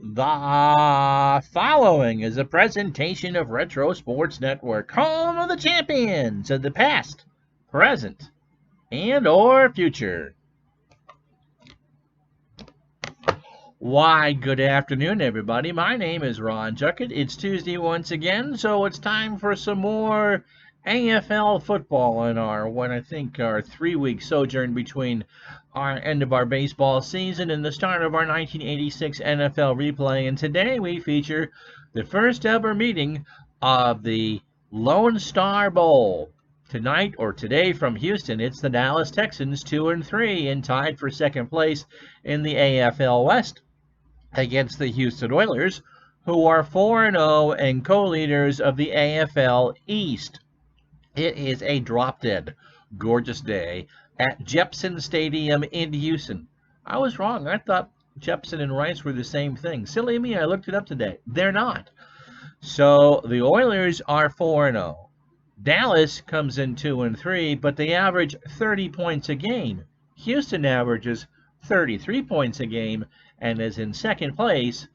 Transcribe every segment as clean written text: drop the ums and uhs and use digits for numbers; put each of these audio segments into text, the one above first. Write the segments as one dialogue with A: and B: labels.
A: The following is a presentation of Retro Sports Network, home of the champions of the past, present, and or future. Why, good afternoon, everybody. My name is Ron Juckett. It's Tuesday once again, so it's time for some more AFL football in our 3-week sojourn between our end of our baseball season and the start of our 1986 NFL replay. And today we feature the first ever meeting of the Lone Star Bowl. Tonight or today from Houston, it's the Dallas Texans 2-3 and tied for second place in the AFL West against the Houston Oilers, who are 4-0 and co-leaders of the AFL East. It is a drop-dead gorgeous day at Jeppesen Stadium in Houston. I was wrong. I thought Jeppesen and Rice were the same thing. Silly me, I looked it up today. They're not. So the Oilers are 4-0. Dallas comes in 2-3, but they average 30 points a game. Houston averages 33 points a game and is in second place,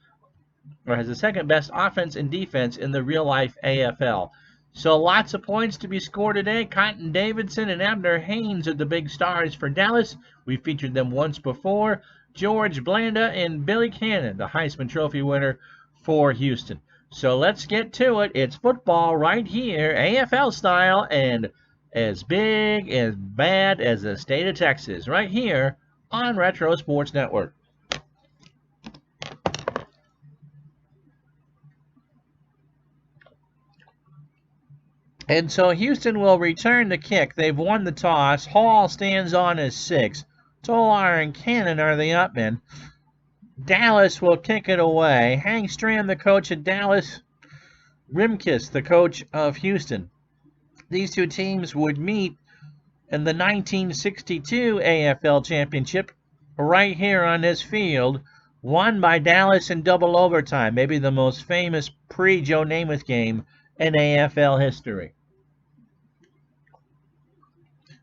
A: or has the second best offense and defense in the real-life AFL. So lots of points to be scored today. Cotton Davidson and Abner Haynes are the big stars for Dallas. We featured them once before. George Blanda and Billy Cannon, the Heisman Trophy winner for Houston. So let's get to it. It's football right here, AFL style, and as big, as bad as the state of Texas, right here on Retro Sports Network. And so Houston will return the kick. They've won the toss. Hall stands on as 6. Tolar and Cannon are the upmen. Dallas will kick it away. Hank Strand, the coach of Dallas. Rimkus, the coach of Houston. These two teams would meet in the 1962 AFL Championship right here on this field, won by Dallas in double overtime, maybe the most famous pre-Joe Namath game in AFL history.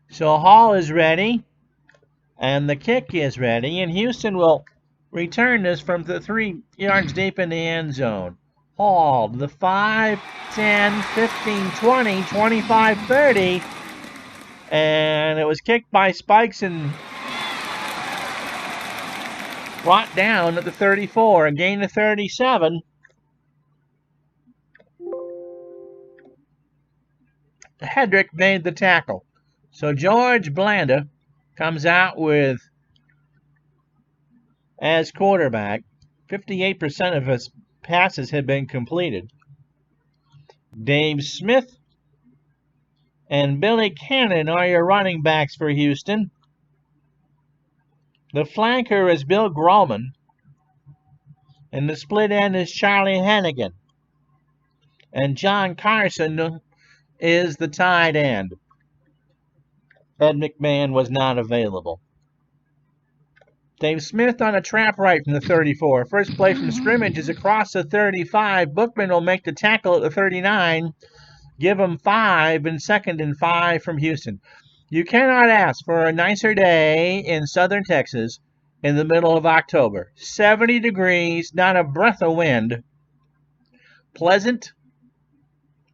A: So Hall is ready, and the kick is ready, and Houston will return this from the 3 yards deep in the end zone. Hall, the 5, 10, 15, 20, 25, 30, and it was kicked by Spikes and brought down at the 34, a gain of 37. Hedrick made the tackle. So George Blanda comes out with, as quarterback, 58% of his passes have been completed. Dave Smith and Billy Cannon are your running backs for Houston. The flanker is Bill Groman, and the split end is Charlie Hennigan. And John Carson is the tight end. Ed McMahon was not available. Dave Smith on a trap right from the 34. First play from scrimmage is across the 35. Bookman will make the tackle at the 39. Give him 5, and 2nd and 5 from Houston. You cannot ask for a nicer day in southern Texas in the middle of October. 70 degrees, not a breath of wind. Pleasant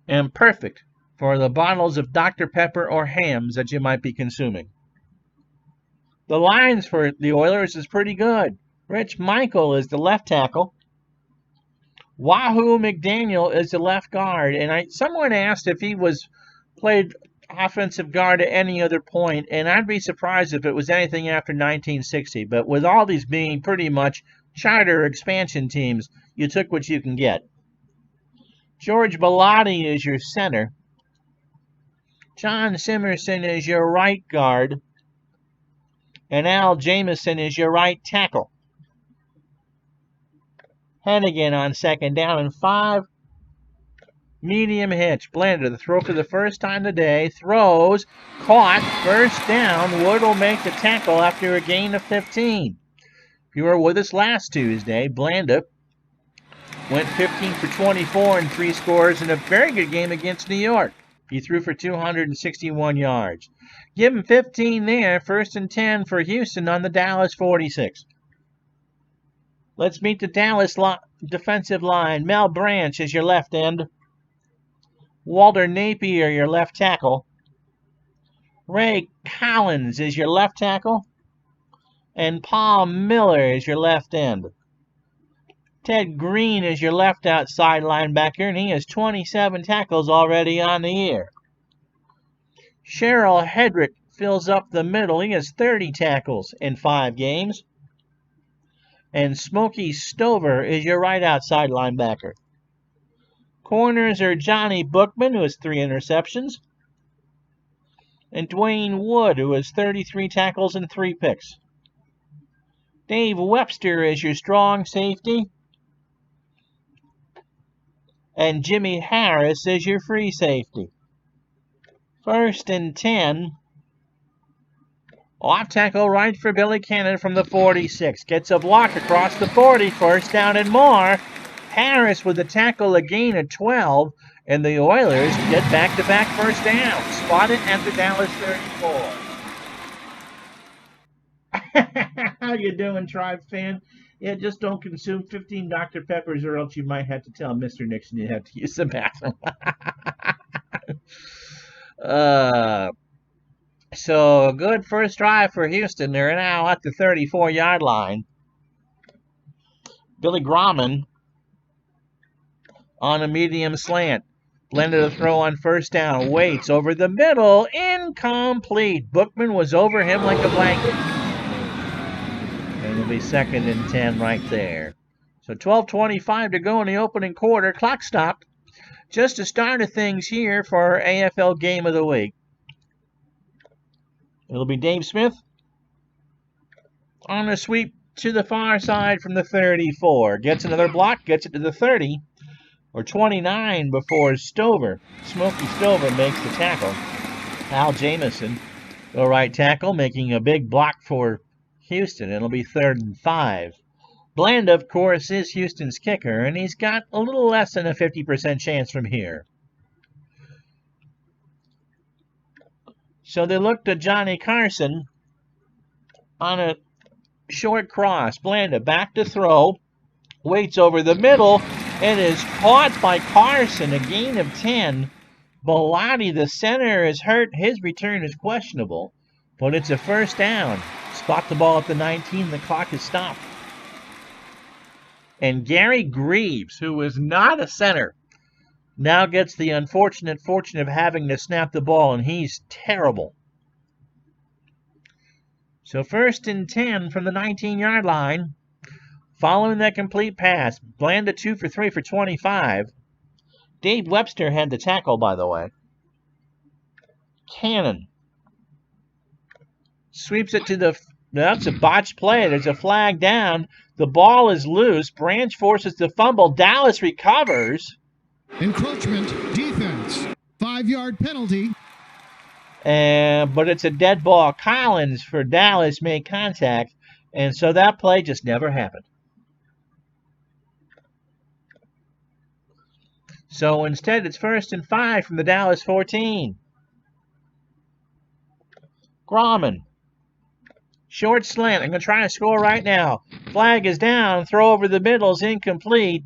A: and perfect for the bottles of Dr. Pepper or Hams that you might be consuming. The lines for the Oilers is pretty good. Rich Michael is the left tackle. Wahoo McDaniel is the left guard. And someone asked if he played offensive guard at any other point, and I'd be surprised if it was anything after 1960. But with all these being pretty much charter expansion teams, you took what you can get. George Bellotti is your center. John Simerson is your right guard. And Al Jamison is your right tackle. Hennigan on 2nd down and 5. Medium hitch. Blender, the throw for the first time today. Throws. Caught. First down. Wood will make the tackle after a gain of 15. If you were with us last Tuesday, Blanda went 15 for 24 and 3 scores in a very good game against New York. He threw for 261 yards. Give him 15 there. 1st and 10 for Houston on the Dallas 46. Let's meet the Dallas defensive line. Mel Branch is your left end. Walter Napier, your left tackle. Ray Collins is your left tackle. And Paul Miller is your left end. Ted Green is your left outside linebacker, and he has 27 tackles already on the year. Cheryl Hedrick fills up the middle. He has 30 tackles in 5 games. And Smokey Stover is your right outside linebacker. Corners are Johnny Bookman, who has 3 interceptions, and Dwayne Wood, who has 33 tackles and 3 picks. Dave Webster is your strong safety, and Jimmy Harris is your free safety. 1st and 10. Off tackle right for Billy Cannon from the 46. Gets a block across the 40. 1st down and more. Harris with a tackle, a gain of 12. And the Oilers get back-to-back first down. Spotted at the Dallas 34. How you doing, Tribe fan? Yeah, just don't consume 15 Dr. Peppers or else you might have to tell Mr. Nixon you have to use the bathroom. So a good first drive for Houston. They're now at the 34-yard line. Billy Graham on a medium slant. Blended a throw on 1st down. Waits over the middle. Incomplete. Bookman was over him like a blanket. And it'll be 2nd and 10 right there. So 12:25 to go in the opening quarter. Clock stopped. Just the start of things here for our AFL Game of the Week. It'll be Dave Smith on a sweep to the far side from the 34. Gets another block, gets it to the 30, or 29 before Smokey Stover makes the tackle. Al Jamison, the right tackle, making a big block for Houston. It'll be 3rd and 5. Bland, of course, is Houston's kicker, and he's got a little less than a 50% chance from here. So they look to Johnny Carson on a short cross. Blanda back to throw. Waits over the middle and is caught by Carson. A gain of 10. Bellotti, the center, is hurt. His return is questionable. But it's a 1st down. Spot the ball at the 19. The clock is stopped. And Gary Greaves, who is not a center, now gets the unfortunate fortune of having to snap the ball, and he's terrible. So 1st and 10 from the 19-yard line. Following that complete pass, Blanda 2 for 3 for 25. Dave Webster had the tackle, by the way. Cannon sweeps it to the... That's a botched play. There's a flag down. The ball is loose. Branch forces the fumble. Dallas recovers.
B: Encroachment, defense, 5-yard penalty.
A: But it's a dead ball. Collins for Dallas made contact, and so that play just never happened. So instead, it's 1st and 5 from the Dallas 14. Grauman. Short slant. I'm going to try to score right now. Flag is down. Throw over the middle is incomplete.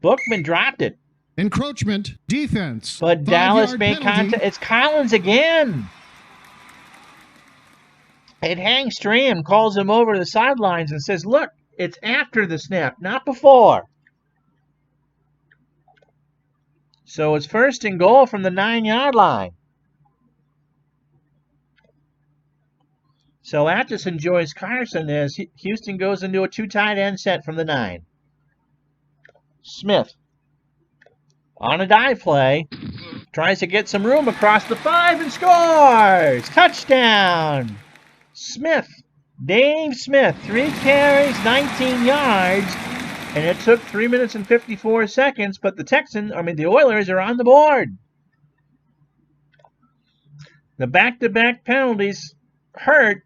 A: Bookman dropped it.
B: Encroachment, defense.
A: But Dallas made contact. It's Collins again. And Hank Stram calls him over to the sidelines and says, look, it's after the snap, not before. So it's 1st and goal from the 9-yard line. So Atchison joins Carson as Houston goes into a 2 tight end set from the 9. Smith on a dive play, tries to get some room across the 5 and scores! Touchdown! Smith, Dave Smith, 3 carries, 19 yards, and it took 3 minutes and 54 seconds, but the Oilers are on the board. The back-to-back penalties hurt,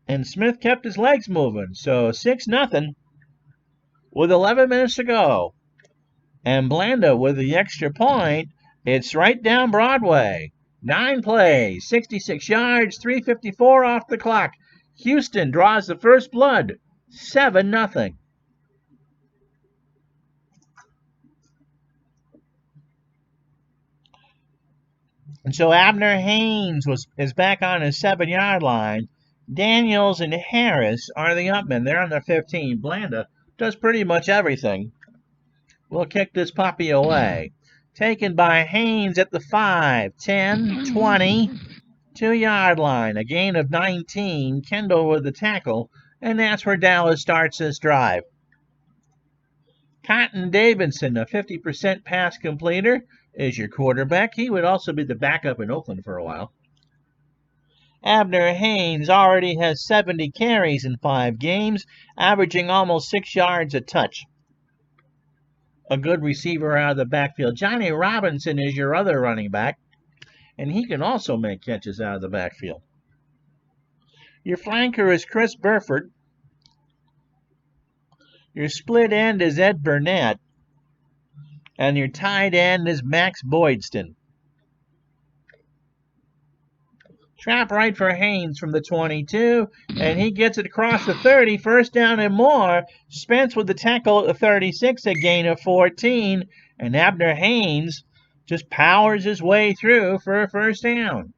A: and Smith kept his legs moving. So 6-0 with 11 minutes to go. And Blanda with the extra point. It's right down Broadway. 9 plays, 66 yards, 3:54 off the clock. Houston draws the first blood. 7-0. And so Abner Haynes is back on his 7-yard line. Daniels and Harris are the upmen. They're on their 15. Blanda does pretty much everything. We'll kick this puppy away. Taken by Haynes at the 5, 10, 20, 2-yard line. A gain of 19. Kendall with the tackle. And that's where Dallas starts this drive. Cotton Davidson, a 50% pass completer, is your quarterback. He would also be the backup in Oakland for a while. Abner Haynes already has 70 carries in 5 games, averaging almost 6 yards a touch. A good receiver out of the backfield. Johnny Robinson is your other running back, and he can also make catches out of the backfield. Your flanker is Chris Burford. Your split end is Ed Burnett. And your tight end is Max Boydston. Trap right for Haynes from the 22, and he gets it across the 30, first down and more. Spence with the tackle at the 36, a gain of 14, and Abner Haynes just powers his way through for a first down.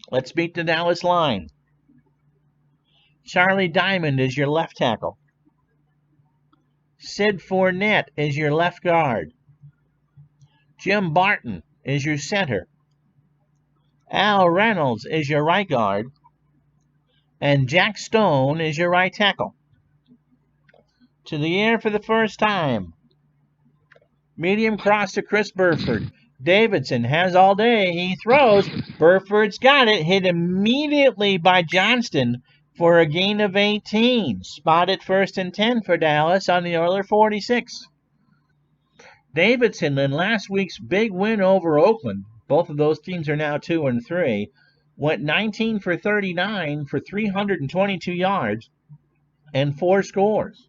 A: Let's beat the Dallas line. Charlie Diamond is your left tackle. Sid Fournette is your left guard. Jim Barton is your center. Al Reynolds is your right guard. And Jack Stone is your right tackle. To the air for the first time. Medium cross to Chris Burford. Davidson has all day. He throws. Burford's got it. Hit immediately by Johnston for a gain of 18. Spotted 1st and 10 for Dallas on the Oiler 46. Davidson, in last week's big win over Oakland, both of those teams are now 2 and 3, went 19 for 39 for 322 yards and 4 scores.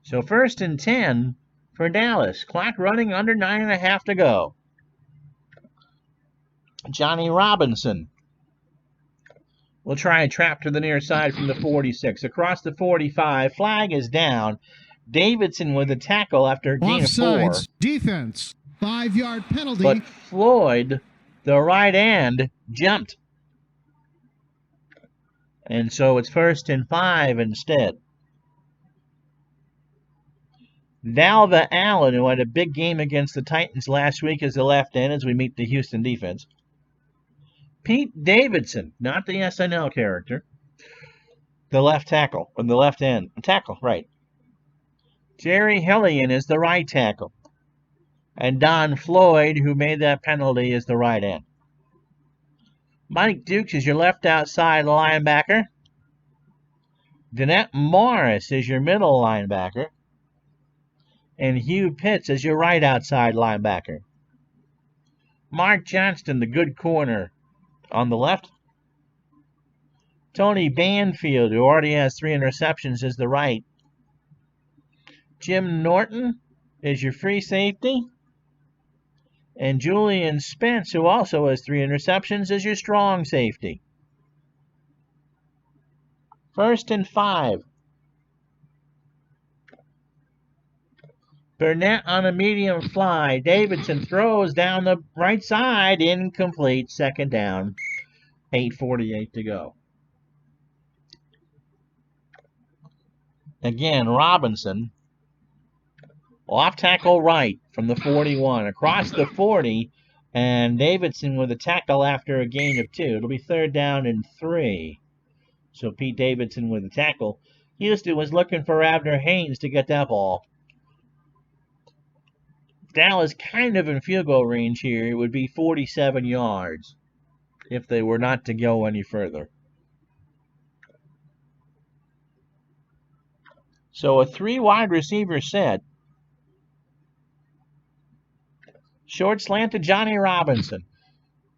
A: So 1st and 10 for Dallas. Clock running under 9.5 to go. Johnny Robinson will try a trap to the near side from the 46. Across the 45, flag is down. Davidson with a tackle after a gain of 4.
B: Offsides, defense, 5-yard penalty.
A: But Floyd, the right end, jumped. And so it's 1st and 5 instead. Dalva Allen, who had a big game against the Titans last week as the left end as we meet the Houston defense. Pete Davidson, not the SNL character, the left tackle, or the left end. Tackle, right. Jerry Hillian is the right tackle. And Don Floyd, who made that penalty, is the right end. Mike Dukes is your left outside linebacker. Danette Morris is your middle linebacker. And Hugh Pitts is your right outside linebacker. Mark Johnston, the good corner, on the left. Tony Banfield, who already has 3 interceptions, is the right. Jim Norton is your free safety. And Julian Spence, who also has 3 interceptions, is your strong safety. 1st and 5. Burnett on a medium fly. Davidson throws down the right side. Incomplete. 2nd down. 8:48 to go. Again, Robinson. Off tackle right from the 41. Across the 40. And Davidson with a tackle after a gain of 2. It'll be 3rd down and 3. So Pete Davidson with a tackle. Houston was looking for Abner Haynes to get that ball. Dallas kind of in field goal range here. It would be 47 yards if they were not to go any further. So a 3 wide receiver set. Short slant to Johnny Robinson.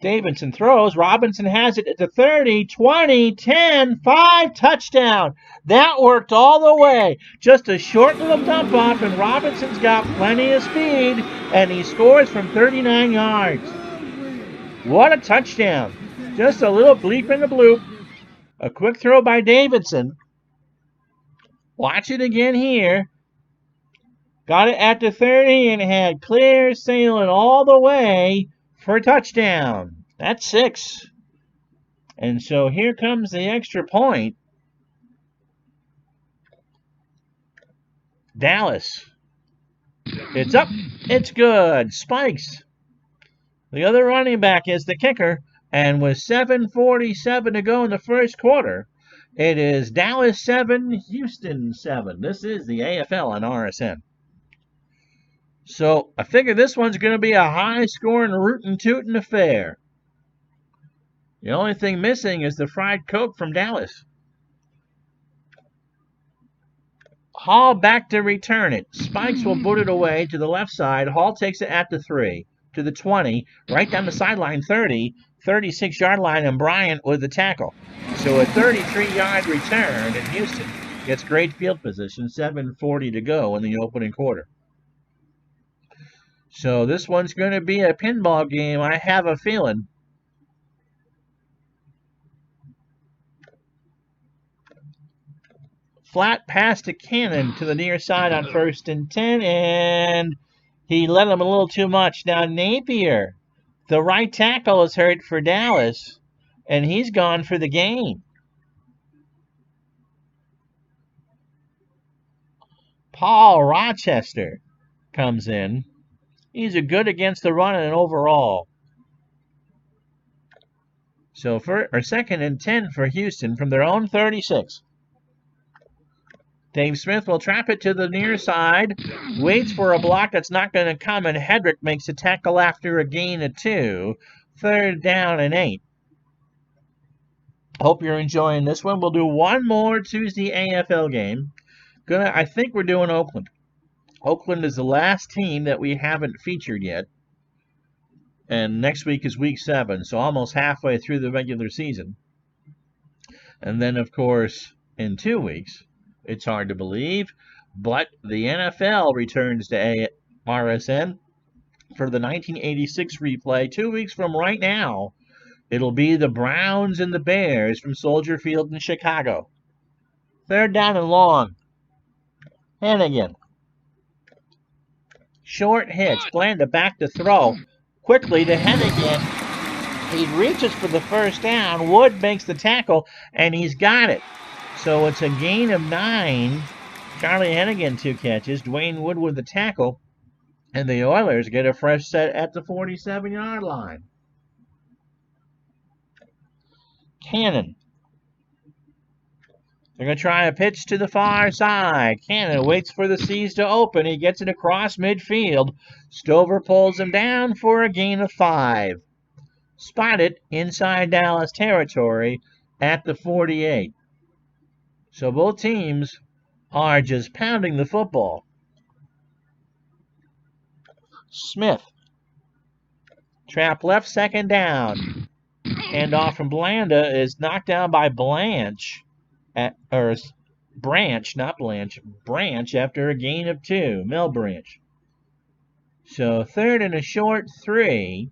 A: Davidson throws. Robinson has it at the 30, 20, 10, 5, touchdown. That worked all the way. Just a short little dump off, and Robinson's got plenty of speed, and he scores from 39 yards. What a touchdown. Just a little bleep in the bloop. A quick throw by Davidson. Watch it again here. Got it at the 30 and had clear sailing all the way for a touchdown. That's 6. And so here comes the extra point. Dallas. It's up. It's good. Spikes. The other running back is the kicker. And with 7:47 to go in the first quarter, it is Dallas 7, Houston 7. This is the AFL on RSN. So I figure this one's going to be a high-scoring, rootin' affair. The only thing missing is the fried Coke from Dallas. Hall back to return it. Spikes will boot it away to the left side. Hall takes it at the 3, to the 20, right down the sideline 30, 36-yard line, and Bryant with the tackle. So a 33-yard return, and Houston gets great field position, 7:40 to go in the opening quarter. So this one's going to be a pinball game, I have a feeling. Flat pass to Cannon to the near side on 1st and 10, and he let him a little too much. Now Napier, the right tackle, is hurt for Dallas, and he's gone for the game. Paul Rochester comes in. He's a good against the run and overall. So for 2nd and 10 for Houston from their own 36. Dave Smith will trap it to the near side, waits for a block that's not going to come, and Hedrick makes a tackle after a gain of 2. 3rd down and 8. Hope you're enjoying this one. We'll do one more Tuesday AFL game. I think we're doing Oakland. Oakland is the last team that we haven't featured yet. And next week is week 7, so almost halfway through the regular season. And then, of course, in 2 weeks, it's hard to believe, but the NFL returns to RSN for the 1986 replay 2 weeks from right now. It'll be the Browns and the Bears from Soldier Field in Chicago. 3rd down and long. Hannigan. Short hitch. Blanda back to throw. Quickly to Hennigan. He reaches for the 1st down. Wood makes the tackle, and he's got it. So it's a gain of 9. Charlie Hennigan 2 catches. Dwayne Wood with the tackle. And the Oilers get a fresh set at the 47-yard line. Cannon. They're going to try a pitch to the far side. Cannon waits for the C's to open. He gets it across midfield. Stover pulls him down for a gain of 5. Spotted inside Dallas territory at the 48. So both teams are just pounding the football. Smith. Trap left, 2nd down. Handoff from Blanda is knocked down by Branch, not Blanche, Branch after a gain of 2. Mel Branch. So 3rd and a short 3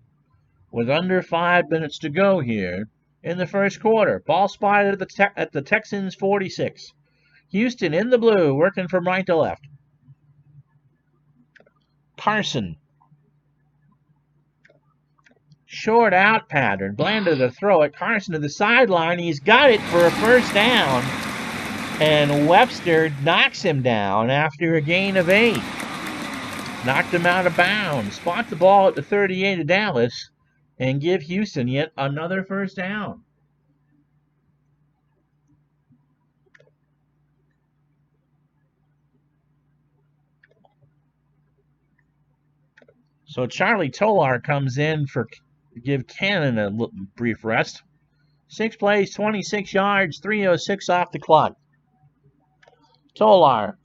A: with under 5 minutes to go here in the first quarter. Ball spotted at the Texans 46. Houston in the blue, working from right to left. Carson. Short out pattern. Blanda to throw it. Carson to the sideline. He's got it for a 1st down. And Webster knocks him down after a gain of 8. Knocked him out of bounds. Spot the ball at the 38 of Dallas and give Houston yet another 1st down. So Charlie Tolar comes in to give Cannon a brief rest. 6 plays, 26 yards, 3:06 off the clock. Tolar.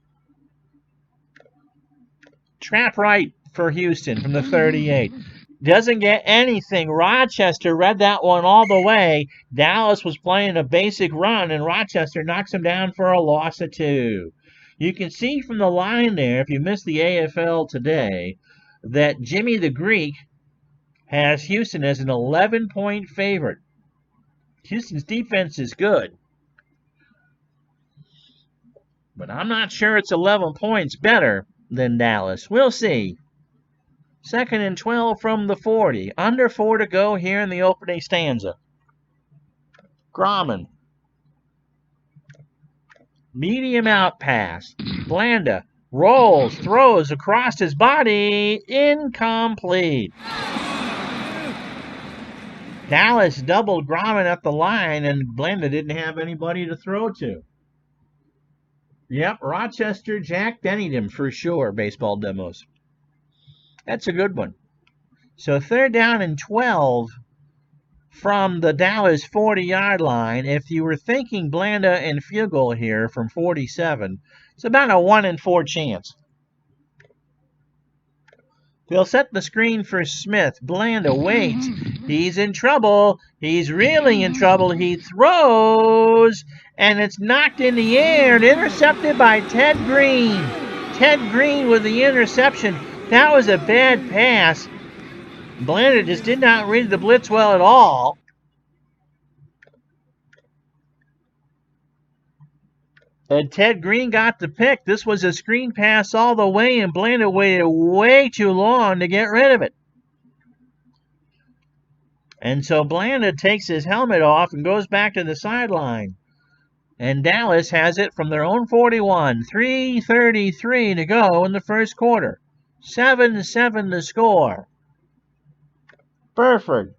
A: Trap right for Houston from the 38. Doesn't get anything. Rochester read that one all the way. Dallas was playing a basic run, and Rochester knocks him down for a loss of 2. You can see from the line there, if you missed the AFL today, that Jimmy the Greek has Houston as an 11-point favorite. Houston's defense is good, But I'm not sure it's 11 points better than Dallas. We'll see. 2nd and 12 from the 40. Under 4 to go here in the opening stanza. Grauman. Medium out pass. Blanda rolls, throws across his body. Incomplete. Dallas doubled Grauman at the line, and Blanda didn't have anybody to throw to. Yep, Rochester Jack Denny'd him for sure, baseball demos. That's a good one. So 3rd down and 12 from the Dallas 40-yard line. If you were thinking Blanda and field goal here from 47, it's about a 1 in 4 chance. They'll set the screen for Smith. Blanda waits. He's in trouble. He's really in trouble. He throws, and it's knocked in the air and intercepted by Ted Green. Ted Green with the interception. That was a bad pass. Blanda just did not read the blitz well at all. And Ted Green got the pick. This was a screen pass all the way, and Blanda waited way too long to get rid of it. And so Blanda takes his helmet off and goes back to the sideline. And Dallas has it from their own 41. 3:33 to go in the first quarter. 7-7 to score. Burford.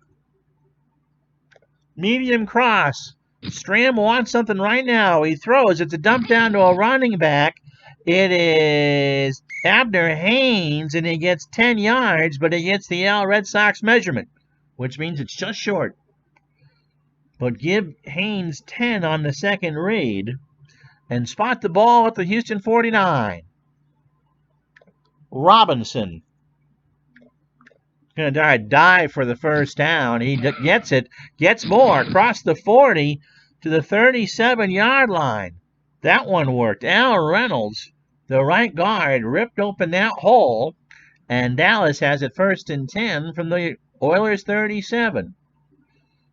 A: Medium cross. Stram wants something right now. He throws. It's a dump down to a running back. It is Abner Haynes, and he gets 10 yards, but he gets the Red Sox measurement, which means it's just short. But give Haynes 10 on the second read and spot the ball at the Houston 49. Robinson. Going to dive for the first down. He gets it, gets more, across the 40 to the 37-yard line. That one worked. Al Reynolds, the right guard, ripped open that hole, and Dallas has it 1st and 10 from the Oilers 37.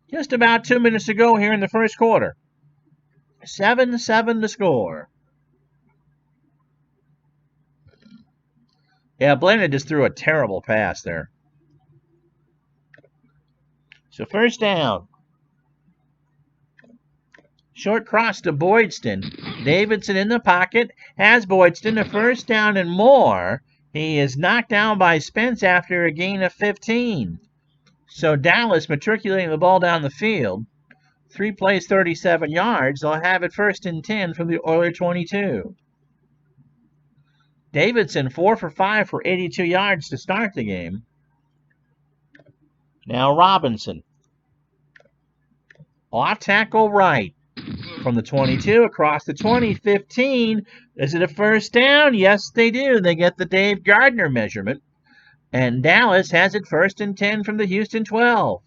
A: Just about 2 minutes to go here in the first quarter. 7-7 to score. Yeah, Blanda just threw a terrible pass there. So 1st down. Short cross to Boydston. Davidson in the pocket. Has Boydston a 1st down and more. He is knocked down by Spence after a gain of 15. So Dallas matriculating the ball down the field. 3 plays, 37 yards. They'll have it 1st and 10 from the Oiler 22. Davidson 4 for 5 for 82 yards to start the game. Now Robinson. Off tackle right. From the 22 across the 20, 15. Is it a 1st down? Yes, they do. They get the Dave Gardner measurement. And Dallas has it 1st and 10 from the Houston 12.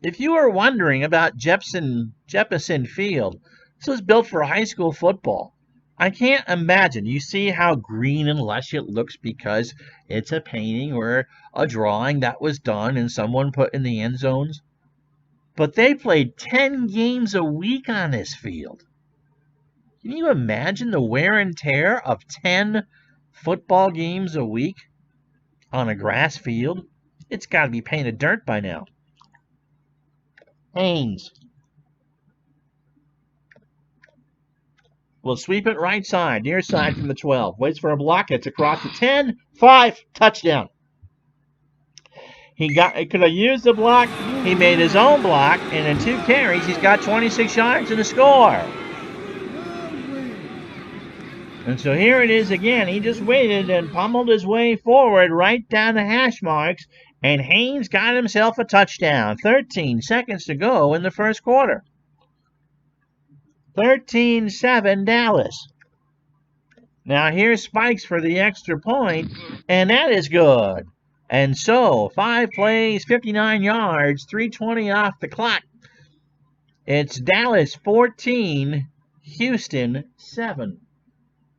A: If you were wondering about Jeppesen Field, this was built for high school football. I can't imagine. You see how green and lush it looks because it's a painting or a drawing that was done and someone put in the end zones. But they played 10 games a week on this field. Can you imagine the wear and tear of 10 football games a week on a grass field? It's got to be painted dirt by now. Haynes will sweep it right side, near side from the 12. Waits for a block. It's across the 10. 5. Touchdown. He could have used the block. He made his own block, and in 2 carries, he's got 26 yards and a score. And so here it is again. He just waited and pummeled his way forward right down the hash marks, and Haynes got himself a touchdown. 13 seconds to go in the first quarter. 13-7 Dallas. Now here's Spikes for the extra point, and that is good. And so 5 plays, 59 yards, 3:20 off the clock. It's Dallas 14, Houston 7.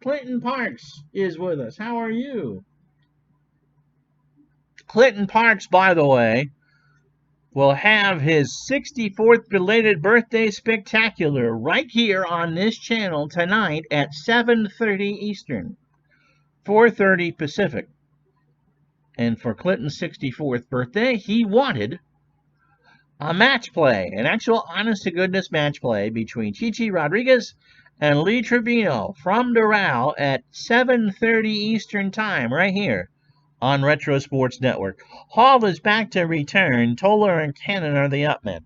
A: Clinton Parks is with us. How are you? Clinton Parks, by the way, will have his 64th belated birthday spectacular right here on this channel tonight at 7:30 Eastern, 4:30 Pacific. And for Clinton's 64th birthday, he wanted a match play, an actual honest-to-goodness match play between Chichi Rodriguez and Lee Trevino from Doral at 7:30 Eastern Time right here on Retro Sports Network. Hall is back to return. Toller and Cannon are the upmen.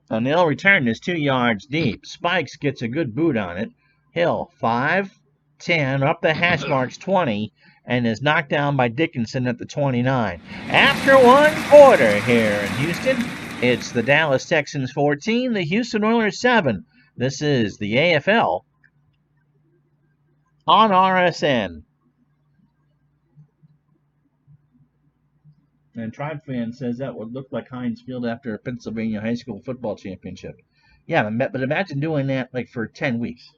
A: And they'll return is 2 yards deep. Spikes gets a good boot on it. Hill, 5, 10, up the hash marks 20, and is knocked down by Dickinson at the 29. After 1 quarter here in Houston, it's the Dallas Texans 14, the Houston Oilers 7. This is the AFL on RSN. And Tribe Fan says that would look like Heinz Field after a Pennsylvania high school football championship. Yeah, but imagine doing that like for 10 weeks.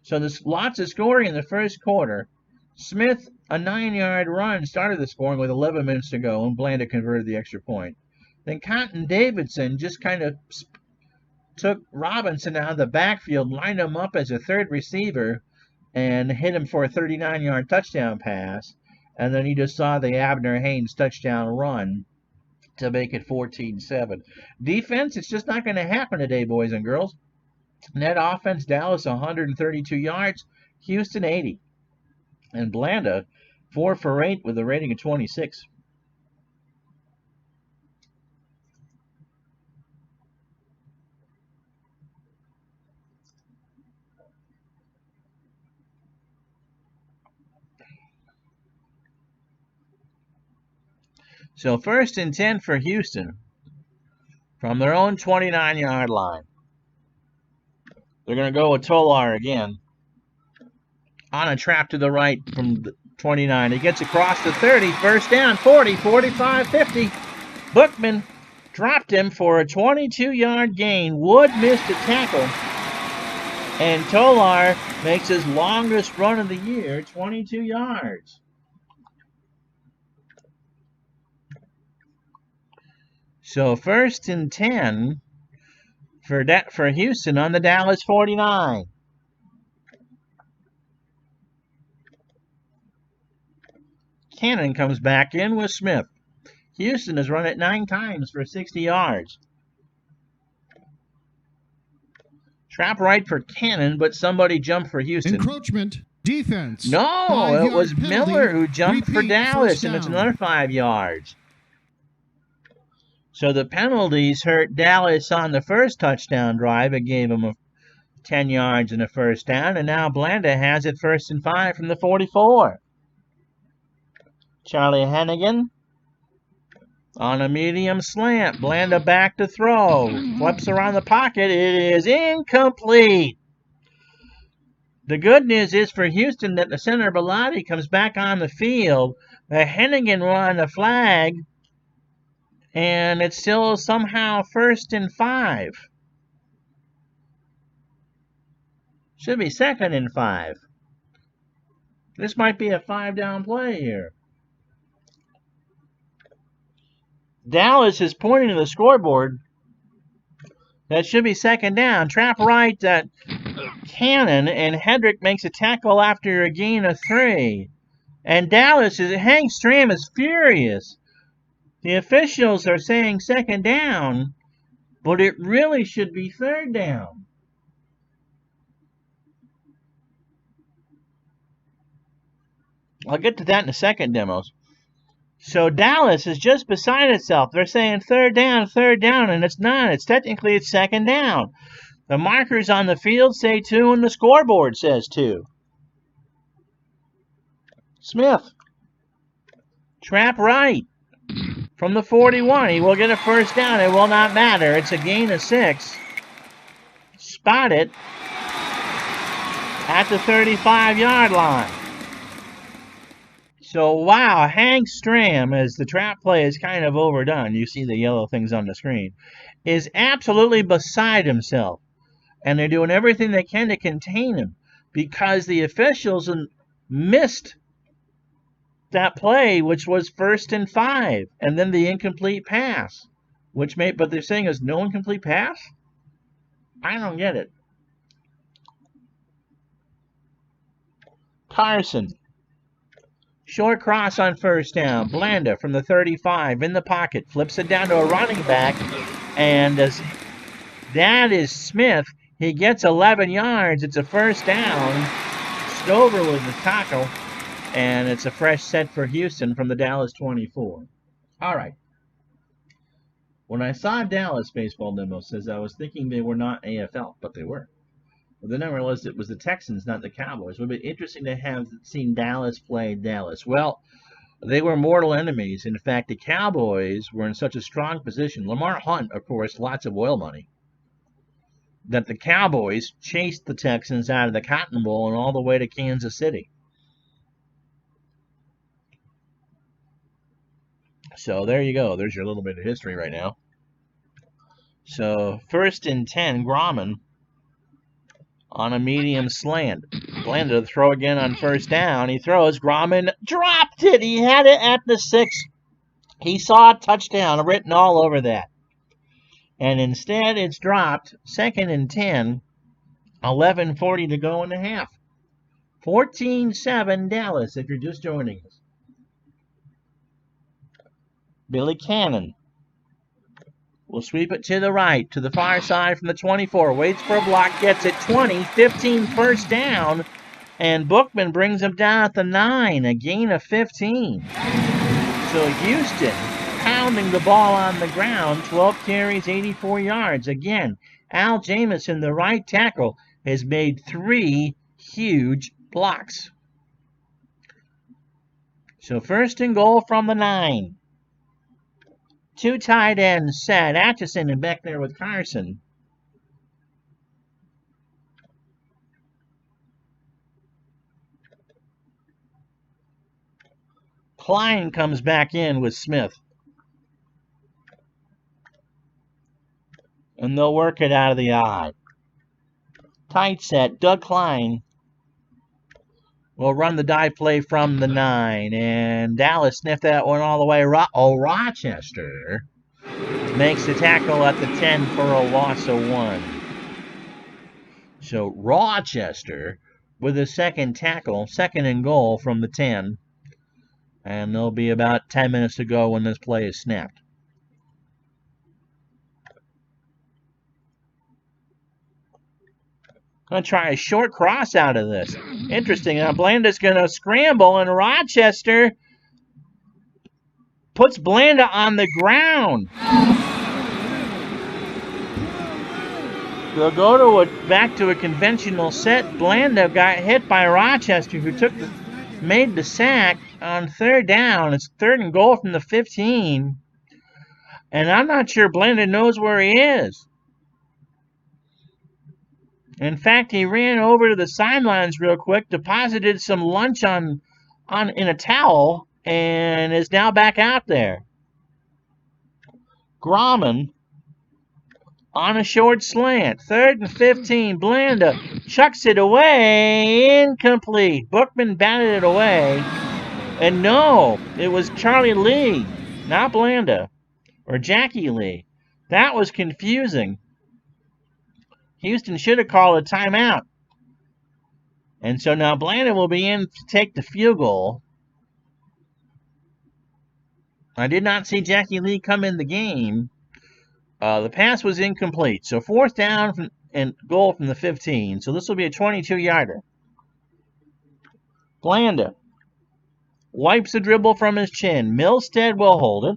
A: So there's lots of scoring in the first quarter. Smith, a 9-yard run, started the scoring with 11 minutes to go, and Blanda converted the extra point. Then Cotton Davidson just kind of took Robinson out of the backfield, lined him up as a third receiver, and hit him for a 39-yard touchdown pass. And then you just saw the Abner Haynes touchdown run to make it 14-7. Defense, it's just not going to happen today, boys and girls. Net offense, Dallas 132 yards, Houston 80. And Blanda, 4 for 8 with a rating of 26. So 1st and 10 for Houston from their own 29-yard line. They're going to go with Tolar again on a trap to the right from the 29. He gets across the 30, first down, 40, 45, 50. Bookman dropped him for a 22-yard gain. Wood missed a tackle. And Tolar makes his longest run of the year, 22 yards. So 1st and 10 for Houston on the Dallas 49. Cannon comes back in with Smith. Houston has run it 9 times for 60 yards. Trap right for Cannon, but somebody jumped for Houston.
B: Encroachment. Defense.
A: No, it was
B: penalty.
A: Miller who jumped for
B: Repeat,
A: Dallas, and it's another 5 yards. So the penalties hurt Dallas on the first touchdown drive. It gave them 10 yards and a first down, and now Blanda has it 1st and 5 from the 44. Charlie Hennigan on a medium slant. Blanda back to throw. Flips around the pocket. It is incomplete. The good news is for Houston that the center Bellotti comes back on the field. The Hennigan won the flag, and it's still somehow 1st and 5. Should be 2nd and 5. This might be a 5-down play here. Dallas is pointing to the scoreboard. That should be 2nd down. Trap right at Cannon, and Hedrick makes a tackle after a gain of 3. And Dallas Hank Stram is furious. The officials are saying 2nd down, but it really should be 3rd down. I'll get to that in a second, Demos. So Dallas is just beside itself. They're saying 3rd down, and it's not. It's 2nd down. The markers on the field say 2, and the scoreboard says 2. Smith. Trap right. From the 41, he will get a 1st down. It will not matter. It's a gain of 6. Spot it at the 35-yard line. So, wow, Hank Stram, as the trap play is kind of overdone, you see the yellow things on the screen, is absolutely beside himself. And they're doing everything they can to contain him because the officials missed that play, which was 1st and 5, and then the incomplete pass, but they're saying there's no incomplete pass? I don't get it. Carson. Short cross on 1st down. Blanda from the 35 in the pocket. Flips it down to a running back. And that is Smith. He gets 11 yards. It's a 1st down. Stover with the tackle. And it's a fresh set for Houston from the Dallas 24. All right. When I saw Dallas baseball demos, I was thinking they were not AFL, but they were. But then I realized it was the Texans, not the Cowboys. It would be interesting to have seen Dallas play Dallas. Well, they were mortal enemies. In fact, the Cowboys were in such a strong position. Lamar Hunt, of course, lots of oil money, that the Cowboys chased the Texans out of the Cotton Bowl and all the way to Kansas City. So there you go. There's your little bit of history right now. So 1st and 10, Grauman on a medium slant. Blanda to throw again on 1st down. He throws. Grauman dropped it. He had it at the 6. He saw a touchdown written all over that. And instead it's dropped. 2nd and 10. 11:40 to go in the half. 14-7 Dallas if you're just joining us. Billy Cannon will sweep it to the right, to the far side from the 24. Waits for a block, gets it 20, 15 1st down, and Bookman brings him down at the 9, a gain of 15. So Houston pounding the ball on the ground, 12 carries, 84 yards. Again, Al Jamison, the right tackle, has made 3 huge blocks. So 1st and goal from the 9. 2 tight ends set. Atchison and back there with Carson. Klein comes back in with Smith. And they'll work it out of the eye. Tight set. Doug Klein will run the dive play from the 9. And Dallas sniffed that one all the way. Rochester makes the tackle at the 10 for a loss of 1. So Rochester with a 2nd tackle, 2nd and goal from the 10. And there'll be about 10 minutes to go when this play is snapped. Going to try a short cross out of this. Interesting. Now Blanda's going to scramble, and Rochester puts Blanda on the ground. They'll go to back to a conventional set. Blanda got hit by Rochester, who made the sack on 3rd down. It's 3rd and goal from the 15. And I'm not sure Blanda knows where he is. In fact, he ran over to the sidelines real quick, deposited some lunch in a towel, and is now back out there. Grauman on a short slant. 3rd and 15. Blanda chucks it away. Incomplete. Bookman batted it away. And no, it was Charlie Lee, not Blanda, or Jackie Lee. That was confusing. Houston should have called a timeout. And so now Blanda will be in to take the field goal. I did not see Jackie Lee come in the game. The pass was incomplete. So 4th down and goal from the 15. So this will be a 22-yarder. Blanda wipes the dribble from his chin. Milstead will hold it.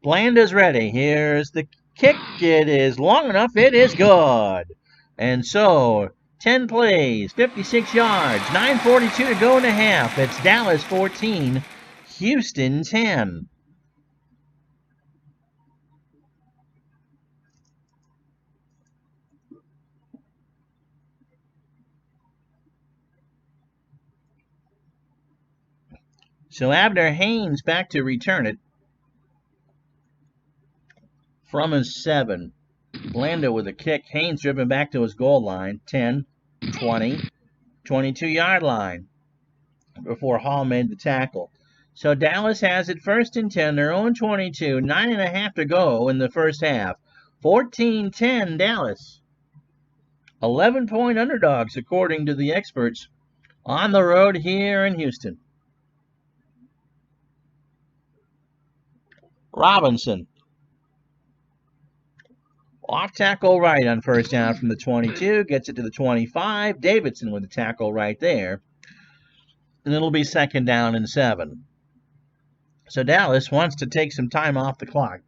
A: Blanda's ready. Here's the kick. It is long enough. It is good. And so 10 plays, 56 yards, 9:42 to go in the half. It's Dallas 14, Houston 10. So Abner Haynes back to return it from his 7. Blanda with a kick. Haynes driven back to his goal line. 10, 20, 22-yard line before Hall made the tackle. So Dallas has it 1st and 10, their own 22, 9.5 to go in the first half. 14-10 Dallas. 11-point underdogs, according to the experts, on the road here in Houston. Robinson. Off tackle right on first down from the 22, gets it to the 25. Davidson with the tackle right there. And it'll be 2nd down and 7. So Dallas wants to take some time off the clock.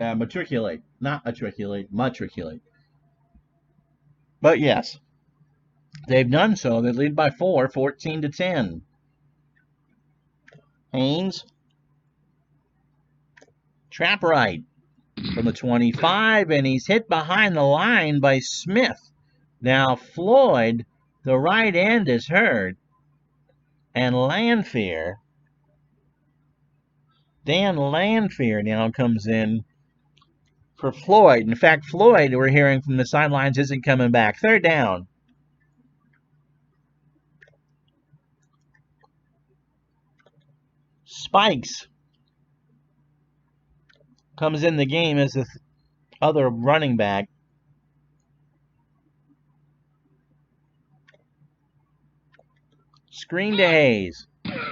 A: Matriculate. Not matriculate, matriculate. But yes, they've done so. They lead by 4, 14-10. Haynes. Trap right from the 25, and he's hit behind the line by Smith. Now Floyd, the right end, is hurt. And Lanfear, Dan Lanfear now comes in for Floyd. In fact, Floyd, we're hearing from the sidelines, isn't coming back. 3rd down. Spikes comes in the game as the other running back. Screen to Hayes.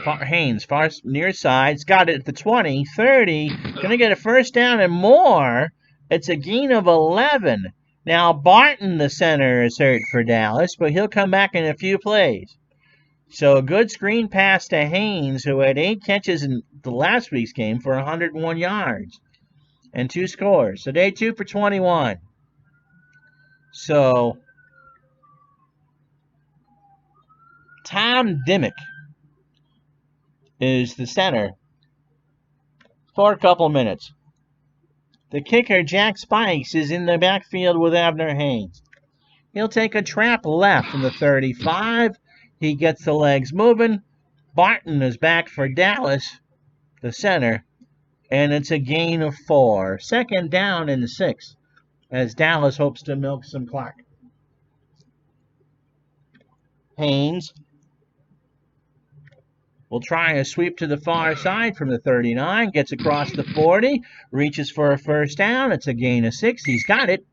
A: Haynes, far near side's got it at the 20, 30. Going to get a 1st down and more. It's a gain of 11. Now Barton, the center, is hurt for Dallas, but he'll come back in a few plays. So a good screen pass to Haynes, who had 8 catches in the last week's game for 101 yards and 2 scores. So day 2 for 21. So Tom Dimmick is the center for a couple minutes. The kicker, Jack Spikes, is in the backfield with Abner Haynes. He'll take a trap left from the 35. He gets the legs moving. Barton is back for Dallas, the center, and it's a gain of 4. 2nd down and 6 as Dallas hopes to milk some clock. Haynes will try a sweep to the far side from the 39, gets across the 40, reaches for a 1st down. It's a gain of 6. He's got it.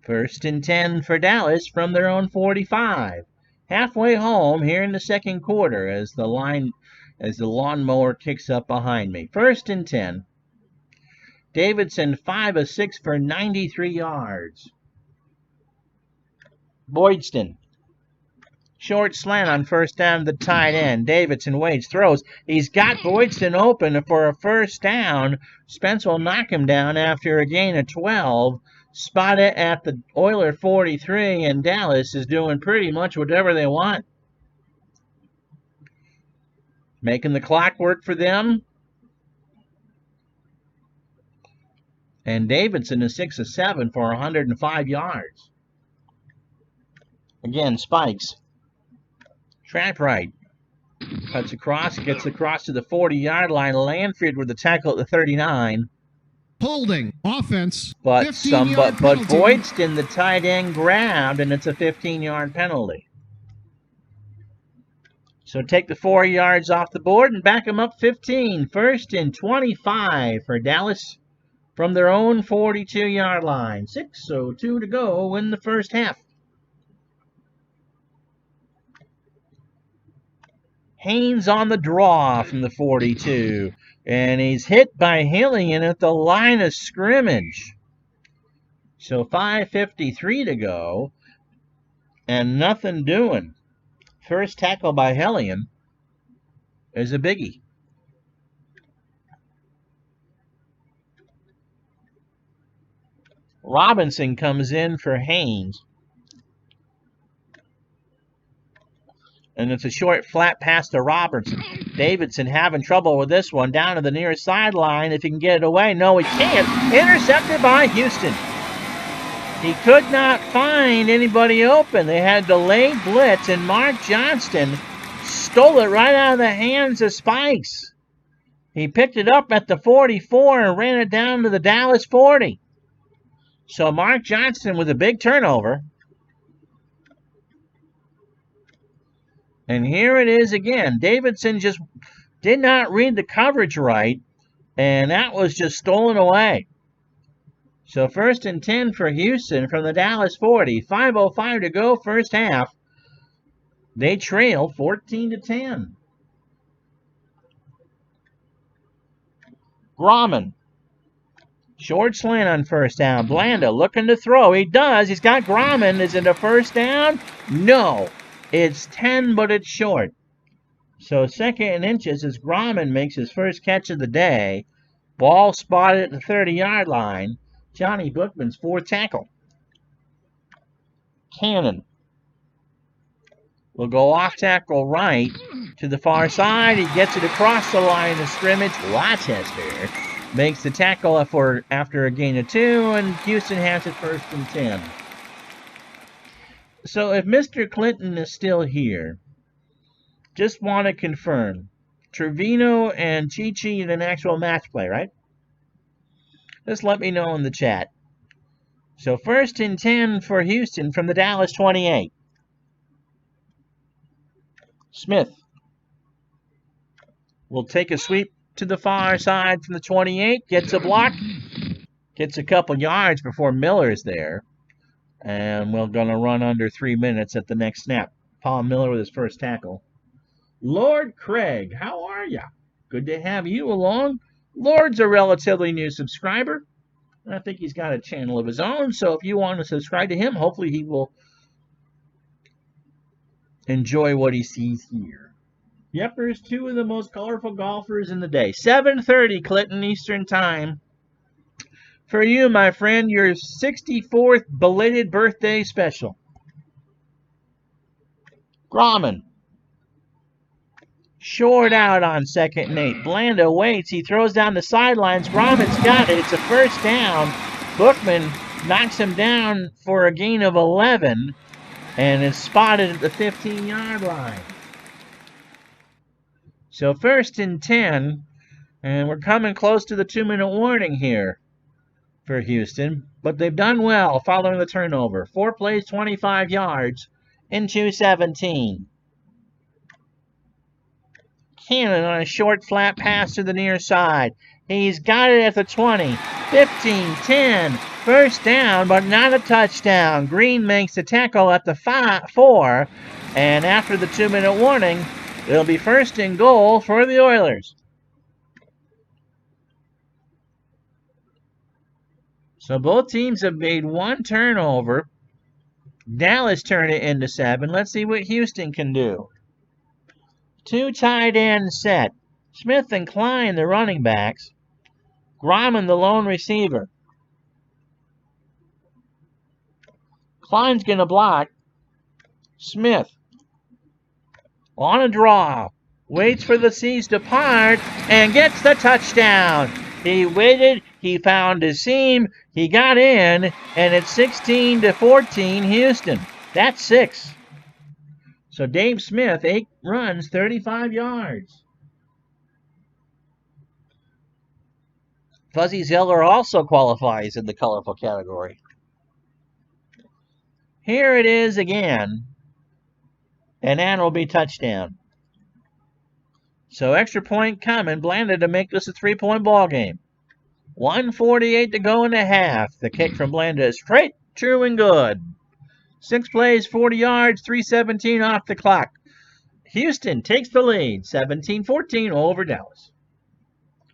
A: 1st and 10 for Dallas from their own 45. Halfway home here in the 2nd quarter as the lawnmower kicks up behind me. 1st and 10. Davidson 5 of 6 for 93 yards. Boydston. Short slant on 1st down to the tight end. Davidson waits, throws. He's got Boydston open for a 1st down. Spence will knock him down after a gain of 12. Spot it at the Oiler 43, and Dallas is doing pretty much whatever they want. Making the clock work for them. And Davidson is 6 of 7 for 105 yards. Again, Spikes. Trap right. Cuts across, gets across to the 40-yard line. Lanford with the tackle at the 39.
B: Holding. Offense.
A: But Boydston, the tight end, grabbed, and it's a 15-yard penalty. So take the 4 yards off the board and back them up 15. 1st and 25 for Dallas from their own 42-yard line. 6:02 to go in the first half. Haynes on the draw from the 42. And he's hit by Hillian at the line of scrimmage. So 5:53 to go. And nothing doing. First tackle by Hillian is a biggie. Robinson comes in for Haynes. And it's a short, flat pass to Robertson. Davidson having trouble with this one. Down to the near sideline. If he can get it away. No, he can't. Intercepted by Houston. He could not find anybody open. They had delayed blitz, and Mark Johnston stole it right out of the hands of Spikes. He picked it up at the 44 and ran it down to the Dallas 40. So Mark Johnston with a big turnover. And here it is again. Davidson just did not read the coverage right, and that was just stolen away. So 1st and 10 for Houston from the Dallas 40. 5:05 to go, first half. They trail 14-10. Grauman. Short slant on first down. Blanda looking to throw. He does. He's got Grauman. Is it a first down? No. It's 10, but it's short. So 2nd and inches as Grauman makes his first catch of the day. Ball spotted at the 30-yard line. Johnny Bookman's fourth tackle. Cannon will go off tackle right to the far side. He gets it across the line of scrimmage. Rochester makes the tackle after a gain of 2, and Houston has it 1st and 10. So if Mr. Clinton is still here, just want to confirm, Trevino and Chi-Chi in an actual match play, right? Just let me know in the chat. So 1st and 10 for Houston from the Dallas 28. Smith will take a sweep to the far side from the 28, gets a block, gets a couple yards before Miller's there, and we're going to run under 3 minutes at the next snap. Paul Miller with his first tackle. Lord Craig, how are ya? Good to have you along. Lord's a relatively new subscriber. I think he's got a channel of his own, so if you want to subscribe to him, hopefully he will enjoy what he sees here. Yep, there's 2 of the most colorful golfers in the day. 7:30 Clinton Eastern Time. For you, my friend, your 64th belated birthday special. Grauman. Short out on 2nd and 8. Blanda waits. He throws down the sidelines. Grauman's got it. It's a first down. Bookman knocks him down for a gain of 11 and is spotted at the 15-yard line. So 1st and 10, and we're coming close to the 2-minute warning here for Houston, but they've done well following the turnover. 4 plays, 25 yards into 17. Cannon on a short flat pass to the near side. He's got it at the 20, 15, 10. First down, but not a touchdown. Green makes the tackle at the 4, and after the 2-minute warning, it'll be 1st and goal for the Oilers. So both teams have made 1 turnover. Dallas turned it into 7. Let's see what Houston can do. 2 tight ends set. Smith and Klein, the running backs. Grauman, the lone receiver. Klein's going to block. Smith on a draw. Waits for the C's to part and gets the touchdown. He waited. He found his seam. He got in, and it's 16-14 Houston. That's 6. So Dave Smith, 8 runs, 35 yards. Fuzzy Zeller also qualifies in the colorful category. Here it is again, and that will be touchdown. So extra point coming. Blanda to make this a 3-point ball game. 1:48 to go in the half. The kick from Blanda is straight, true, and good. 6 plays, 40 yards, 3:17 off the clock. Houston takes the lead, 17-14 over Dallas.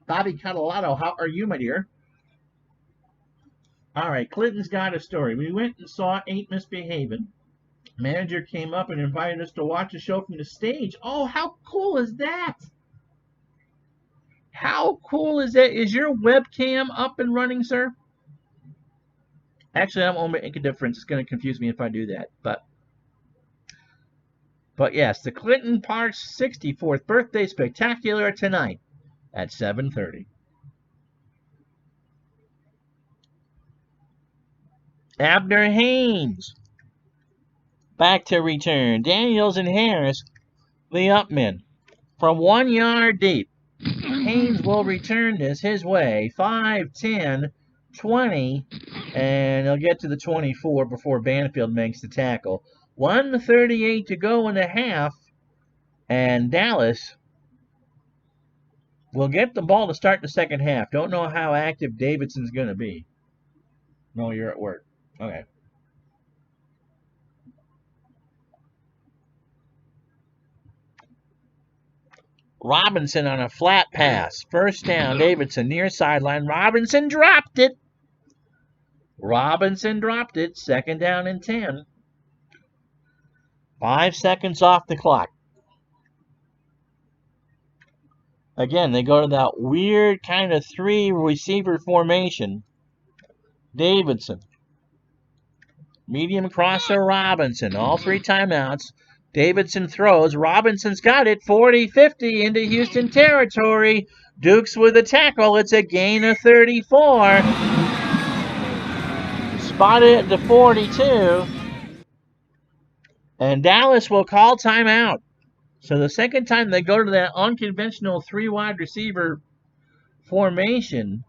A: Bobby Catalotto, how are you, my dear? All right, Clinton's got a story. We went and saw Ain't Misbehavin'. Manager came up and invited us to watch a show from the stage. Oh, how cool is that? How cool is that? Is your webcam up and running, sir? Actually, that won't make a difference. It's going to confuse me if I do that. But yes, the Clinton Parks 64th birthday spectacular tonight at 7:30. Abner Haynes back to return. Daniels and Harris, the upmen, from 1 yard deep. Haynes will return this his way. 5, 10, 20, and he'll get to the 24 before Banfield makes the tackle. 1:38 to go in the half. And Dallas will get the ball to start the second half. Don't know how active Davidson's going to be. No, you're at work. Okay. Robinson on a flat pass. First down, Davidson near sideline. Robinson dropped it. Second down and 10. 5 seconds off the clock. Again, they go to that weird kind of 3 receiver formation. Davidson. Medium crosser Robinson. All 3 timeouts. Davidson throws. Robinson's got it. 40-50 into Houston territory. Dukes with a tackle. It's a gain of 34. Spotted at the 42. And Dallas will call timeout. So the second time they go to that unconventional 3 wide receiver formation,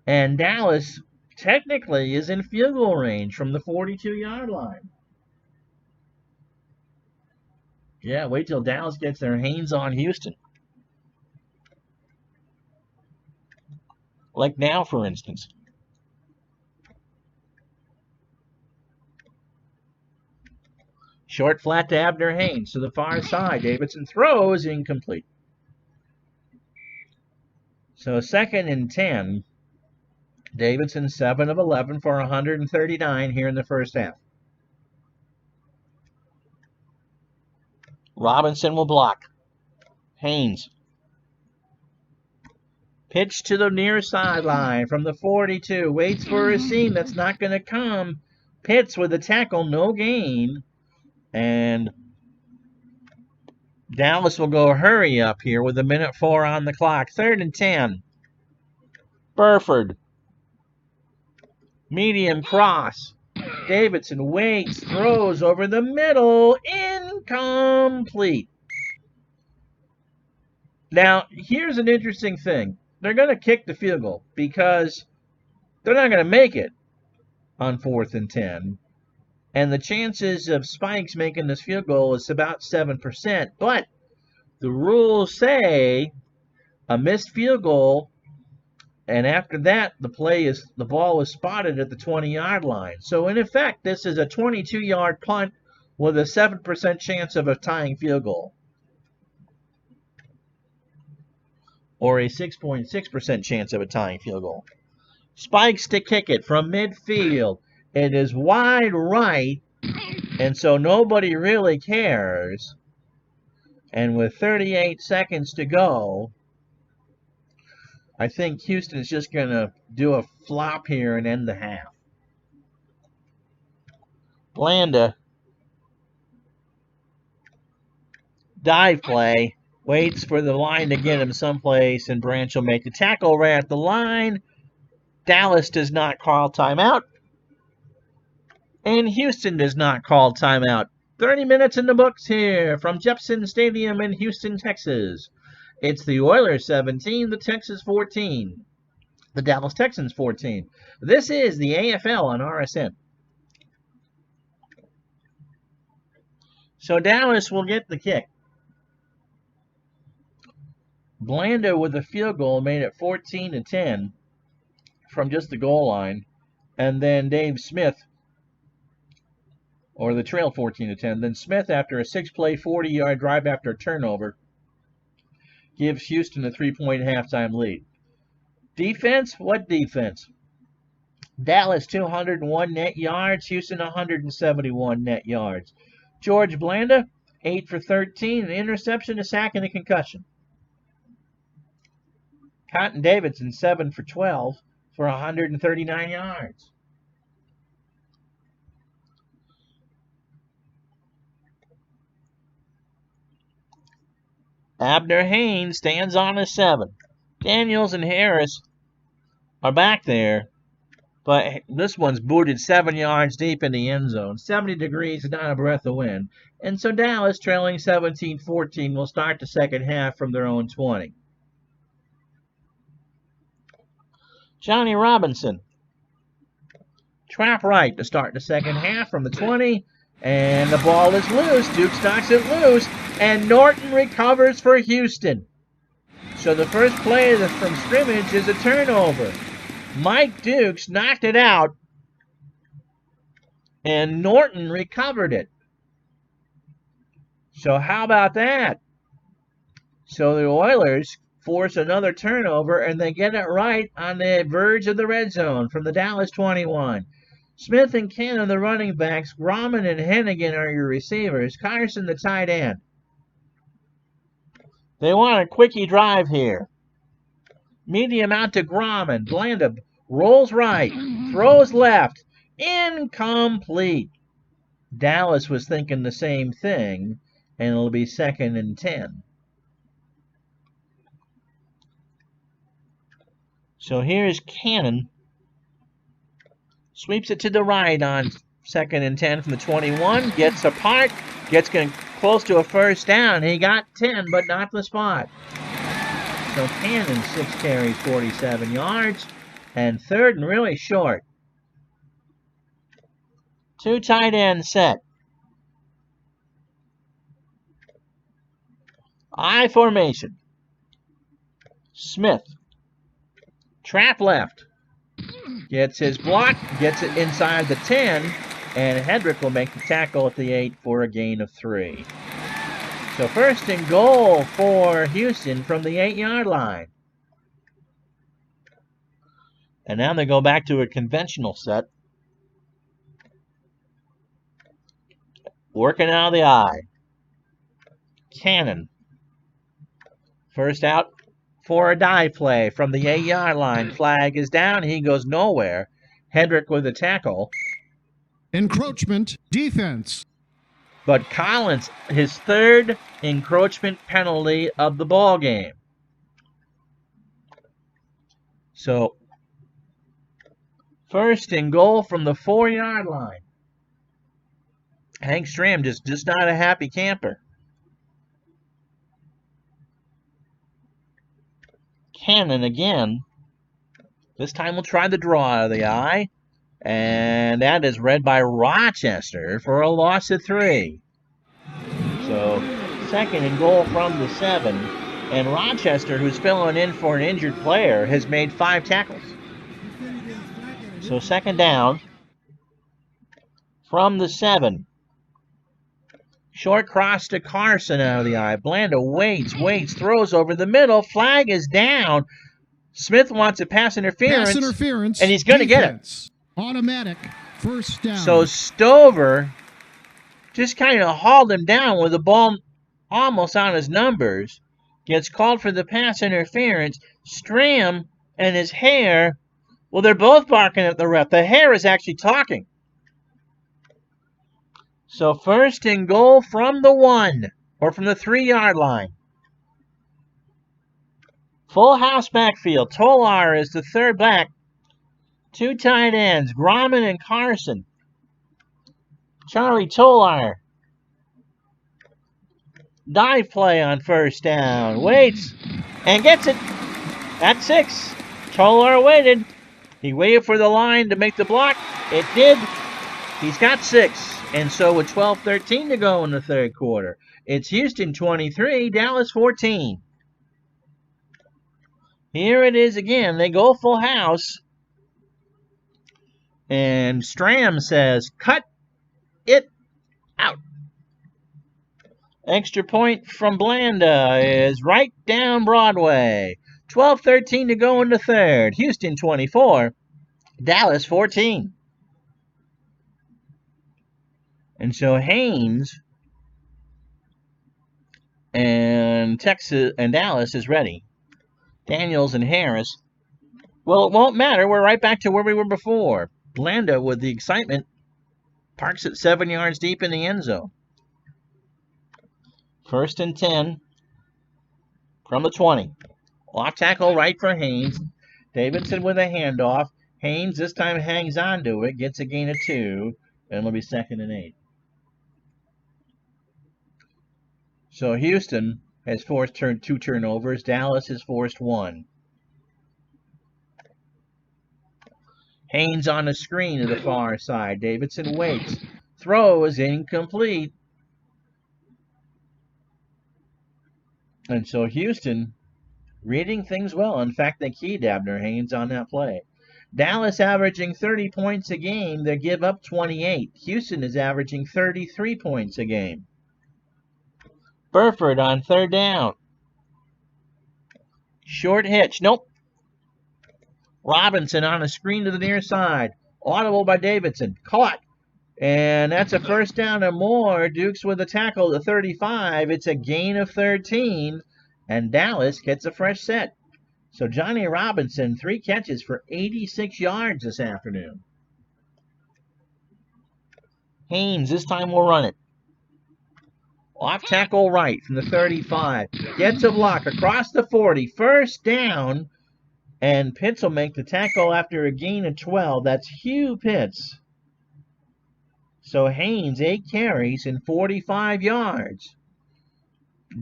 A: and Dallas technically is in field goal range from the 42-yard line. Yeah, wait till Dallas gets their hands on Houston. Like now, for instance. Short flat to Abner Haynes to the far side. Davidson throws incomplete. So 2nd and 10. Davidson 7 of 11 for 139 here in the first half. Robinson will block. Haynes. Pitch to the near sideline from the 42. Waits for a seam that's not going to come. Pitts with a tackle, no gain. And Dallas will go hurry up here with 1:04 on the clock. 3rd and 10. Burford. Medium cross. Davidson waits, throws over the middle. Incomplete. Now, here's an interesting thing. They're going to kick the field goal because they're not going to make it on 4th and 10. And the chances of Spikes making this field goal is about 7%. But the rules say a missed field goal, and after that, the ball is spotted at the 20-yard line. So in effect, this is a 22-yard punt with a 7% chance of a tying field goal, or a 6.6% chance of a tying field goal. Spikes to kick it from midfield. It is wide right, and so nobody really cares. And with 38 seconds to go, I think Houston is just going to do a flop here and end the half. Blanda. Dive play. Waits for the line to get him someplace, and Branch will make the tackle right at the line. Dallas does not call timeout. And Houston does not call timeout. 30 minutes in the books here from Jeppesen Stadium in Houston, Texas. It's the Oilers 17, the Texans 14. The Dallas Texans 14. This is the AFL on RSN. So Dallas will get the kick. Blanda with a field goal made it 14-10 from just the goal line. And then Dave Smith, or the trail 14-10. Then Smith, after a 6-play, 40-yard drive after a turnover, gives Houston a 3-point halftime lead. Defense? What defense? Dallas 201 net yards, Houston 171 net yards. George Blanda, 8 for 13, an interception, a sack, and a concussion. Cotton Davidson, 7 for 12 for 139 yards. Abner Haynes stands on a 7. Daniels and Harris are back there, but this one's booted 7 yards deep in the end zone. 70 degrees, not a breath of wind. And so Dallas, trailing 17-14, will start the second half from their own 20. Johnny Robinson. Trap right to start the second half from the 20. And the ball is loose. Duke knocks it loose. and Norton recovers for Houston. So the first play from scrimmage is a turnover. Mike Dukes knocked it out, and Norton recovered it. So how about that? So the Oilers force another turnover, and they get it right on the verge of the red zone from the Dallas 21. Smith and Cannon, the running backs. Grauman and Hennigan are your receivers. Carson, the tight end. They want a quickie drive here. Medium out to Grauman. Blanda rolls right, throws left. Incomplete. Dallas was thinking the same thing, and it'll be 2nd and 10. So here's Cannon. Sweeps it to the right on 2nd and 10 from the 21. Gets apart. Gets close to a first down. He got 10, but not the spot. So Cannon, 6 carries, 47 yards. And 3rd and really short. 2 tight ends set. I formation. Smith. Trap left. Gets his block. Gets it inside the 10. And Hedrick will make the tackle at the 8 for a gain of 3. So 1st and goal for Houston from the 8-yard line. And now they go back to a conventional set. Working out of the eye. Cannon. First out for a dive play from the 8-yard line. Flag is down. He goes nowhere. Hedrick with a tackle.
B: Encroachment defense.
A: But Collins, his 3rd encroachment penalty of the ball game. So 1st and goal from the 4-yard line. Hank Stram just not a happy camper. Cannon again. This time we'll try the draw out of the eye. And that is read by Rochester for a loss of 3. So 2nd and goal from the 7. And Rochester, who's filling in for an injured player, has made 5 tackles. So 2nd down from the 7. Short cross to Carson out of the eye. Blanda waits, throws over the middle. Flag is down. Smith wants a pass interference. And he's going to get it.
B: Automatic 1st down.
A: So Stover just kind of hauled him down with the ball almost on his numbers. Gets called for the pass interference. Stram and his hair, well, they're both barking at the ref. The hair is actually talking. So 1st and goal from the 1, or from the 3-yard line. Full house backfield. Tolar is the 3rd back. 2 tight ends, Grauman and Carson. Charlie Tolar. Dive play on 1st down. Waits and gets it. At 6. Tolar waited. He waited for the line to make the block. It did. He's got 6. And so with 12:13 to go in the 3rd quarter, it's Houston 23, Dallas 14. Here it is again. They go full house. And Stram says, cut it out. Extra point from Blanda is right down Broadway. 12:13 to go in the 3rd. Houston 24, Dallas 14. And so Haynes and Texas and Dallas is ready. Daniels and Harris. Well, it won't matter. We're right back to where we were before. Blanda, with the excitement, parks it 7 yards deep in the end zone. 1st and 10 from the 20. Off tackle right for Haynes. Davidson with a handoff. Haynes this time hangs on to it, gets a gain of 2, and it'll be 2nd and 8. So Houston has forced 2 turnovers. Dallas has forced 1. Haynes on the screen to the far side. Davidson waits. Throw is incomplete. And so Houston reading things well. In fact, they keyed Abner Haynes on that play. Dallas averaging 30 points a game. They give up 28. Houston is averaging 33 points a game. Burford on third down. Short hitch. Nope. Robinson on a screen to the near side. Audible by Davidson. Caught. And that's a first down or more. Dukes with a tackle to 35. It's a gain of 13. And Dallas gets a fresh set. So Johnny Robinson, 3 catches for 86 yards this afternoon. Haynes, this time will run it. Off tackle right from the 35. Gets a block across the 40. First down. And Pitts will make the tackle after a gain of 12. That's Hugh Pitts. So Haynes, 8 carries and 45 yards.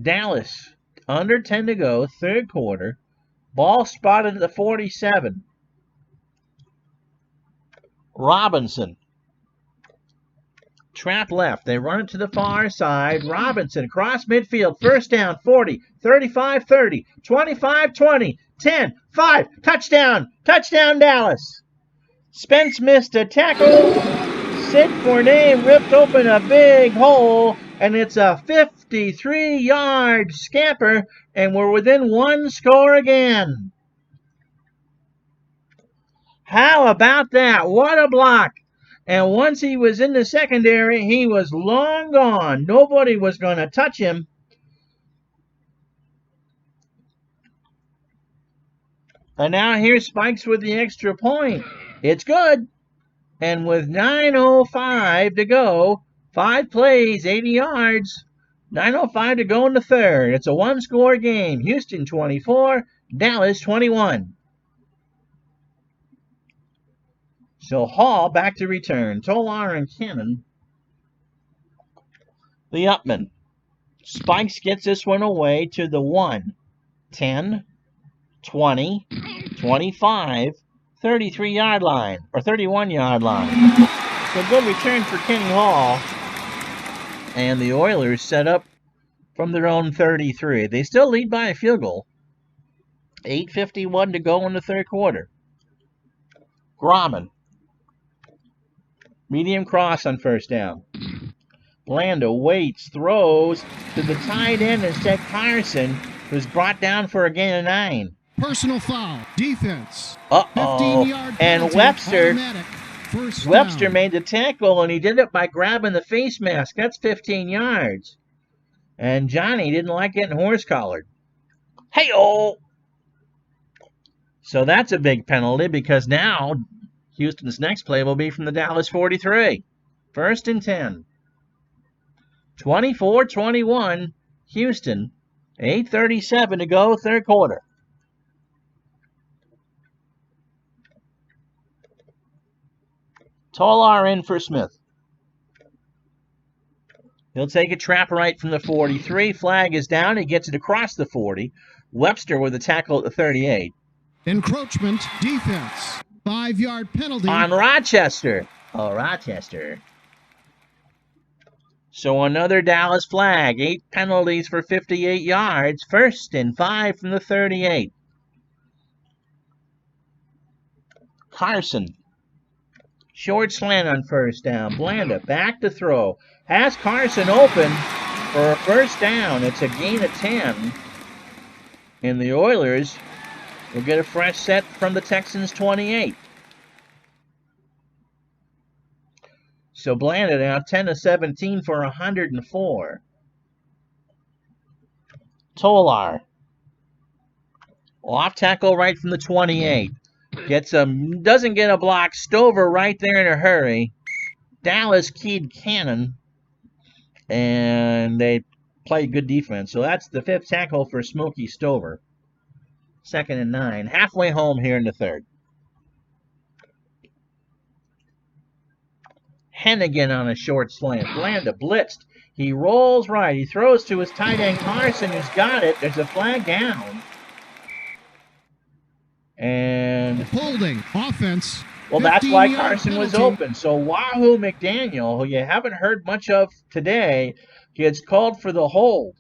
A: Dallas, under 10 to go, third quarter. Ball spotted at the 47. Robinson. Trap left. They run it to the far side. Robinson across midfield. First down, 40, 35, 30, 25, 20, 10, 5. Touchdown. Touchdown, Dallas. Spence missed a tackle. Sid Fournay ripped open a big hole, and it's a 53-yard scamper, and we're within 1 score again. How about that? What a block. And once he was in the secondary, he was long gone. Nobody was going to touch him. And now here's Spikes with the extra point. It's good. And with 9:05 to go, 5 plays, 80 yards, 9:05 to go in the third. It's a 1-score game. Houston 24, Dallas 21. So Hall back to return. Tolar and Cannon. The Upman. Spikes gets this one away to the 1, 10, 20, 25, 33-yard line, or 31-yard line. So good return for Kenny Hall. And the Oilers set up from their own 33. They still lead by a field goal. 8:51 to go in the third quarter. Grauman. Medium cross on first down. Blanda waits, throws to the tight end instead. Carson, who's brought down for a gain of 9.
B: Personal foul. Defense.
A: 15-yard and Webster made the tackle, and he did it by grabbing the face mask. That's 15 yards. And Johnny didn't like getting horse-collared. Hey-oh! So that's a big penalty, because now Houston's next play will be from the Dallas 43. 1st and 10. 24-21, Houston. 8:37 to go, third quarter. Tolar in for Smith. He'll take a trap right from the 43. Flag is down. He gets it across the 40. Webster with a tackle at the 38.
B: Encroachment defense. 5-yard penalty.
A: On Rochester. Oh, Rochester. So another Dallas flag. 8 penalties for 58 yards. 1st and 5 from the 38. Carson. Short slant on first down. Blanda back to throw. Has Carson open for a first down. It's a gain of 10. And the Oilers will get a fresh set from the Texans 28. So Blanda now 10-17 for 104. Tolar. Off tackle right from the 28. Doesn't get a block. Stover right there in a hurry. Dallas keyed Cannon. And they played good defense. So that's the 5th tackle for Smokey Stover. 2nd and 9. Halfway home here in the third. Hennigan on a short slant. Blanda blitzed. He rolls right. He throws to his tight end Carson, who's got it. There's a flag down. And
B: holding offense.
A: Well, that's why Carson was open. So Wahoo McDaniel, who you haven't heard much of today, gets called for the hold.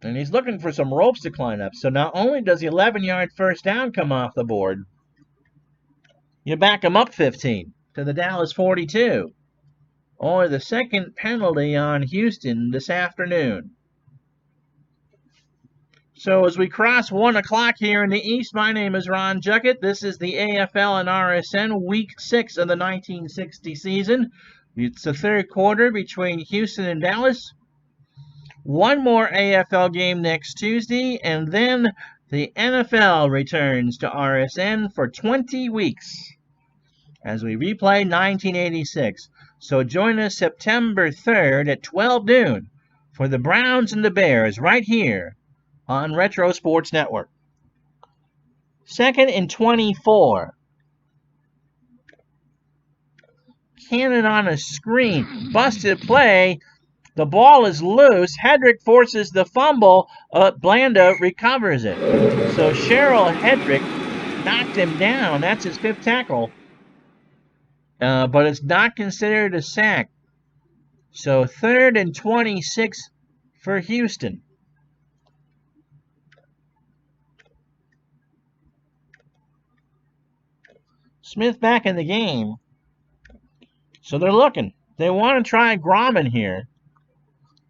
A: And he's looking for some ropes to climb up. So not only does the 11-yard first down come off the board, you back him up 15 to the Dallas 42. Or the second penalty on Houston this afternoon. So as we cross 1 o'clock here in the East, my name is Ron Juckett. This is the AFL and RSN Week 6 of the 1960 season. It's the third quarter between Houston and Dallas. One more AFL game next Tuesday, and then the NFL returns to RSN for 20 weeks as we replay 1986. So join us September 3rd at 12 noon for the Browns and the Bears right here on Retro Sports Network. 2nd and 24. Cannon on a screen. Busted play. The ball is loose. Hedrick forces the fumble. Blanda recovers it. So Cheryl Hedrick knocked him down. That's his 5th tackle. But it's not considered a sack. So 3rd and 26 for Houston. Smith back in the game. So they're looking. They want to try Grauman here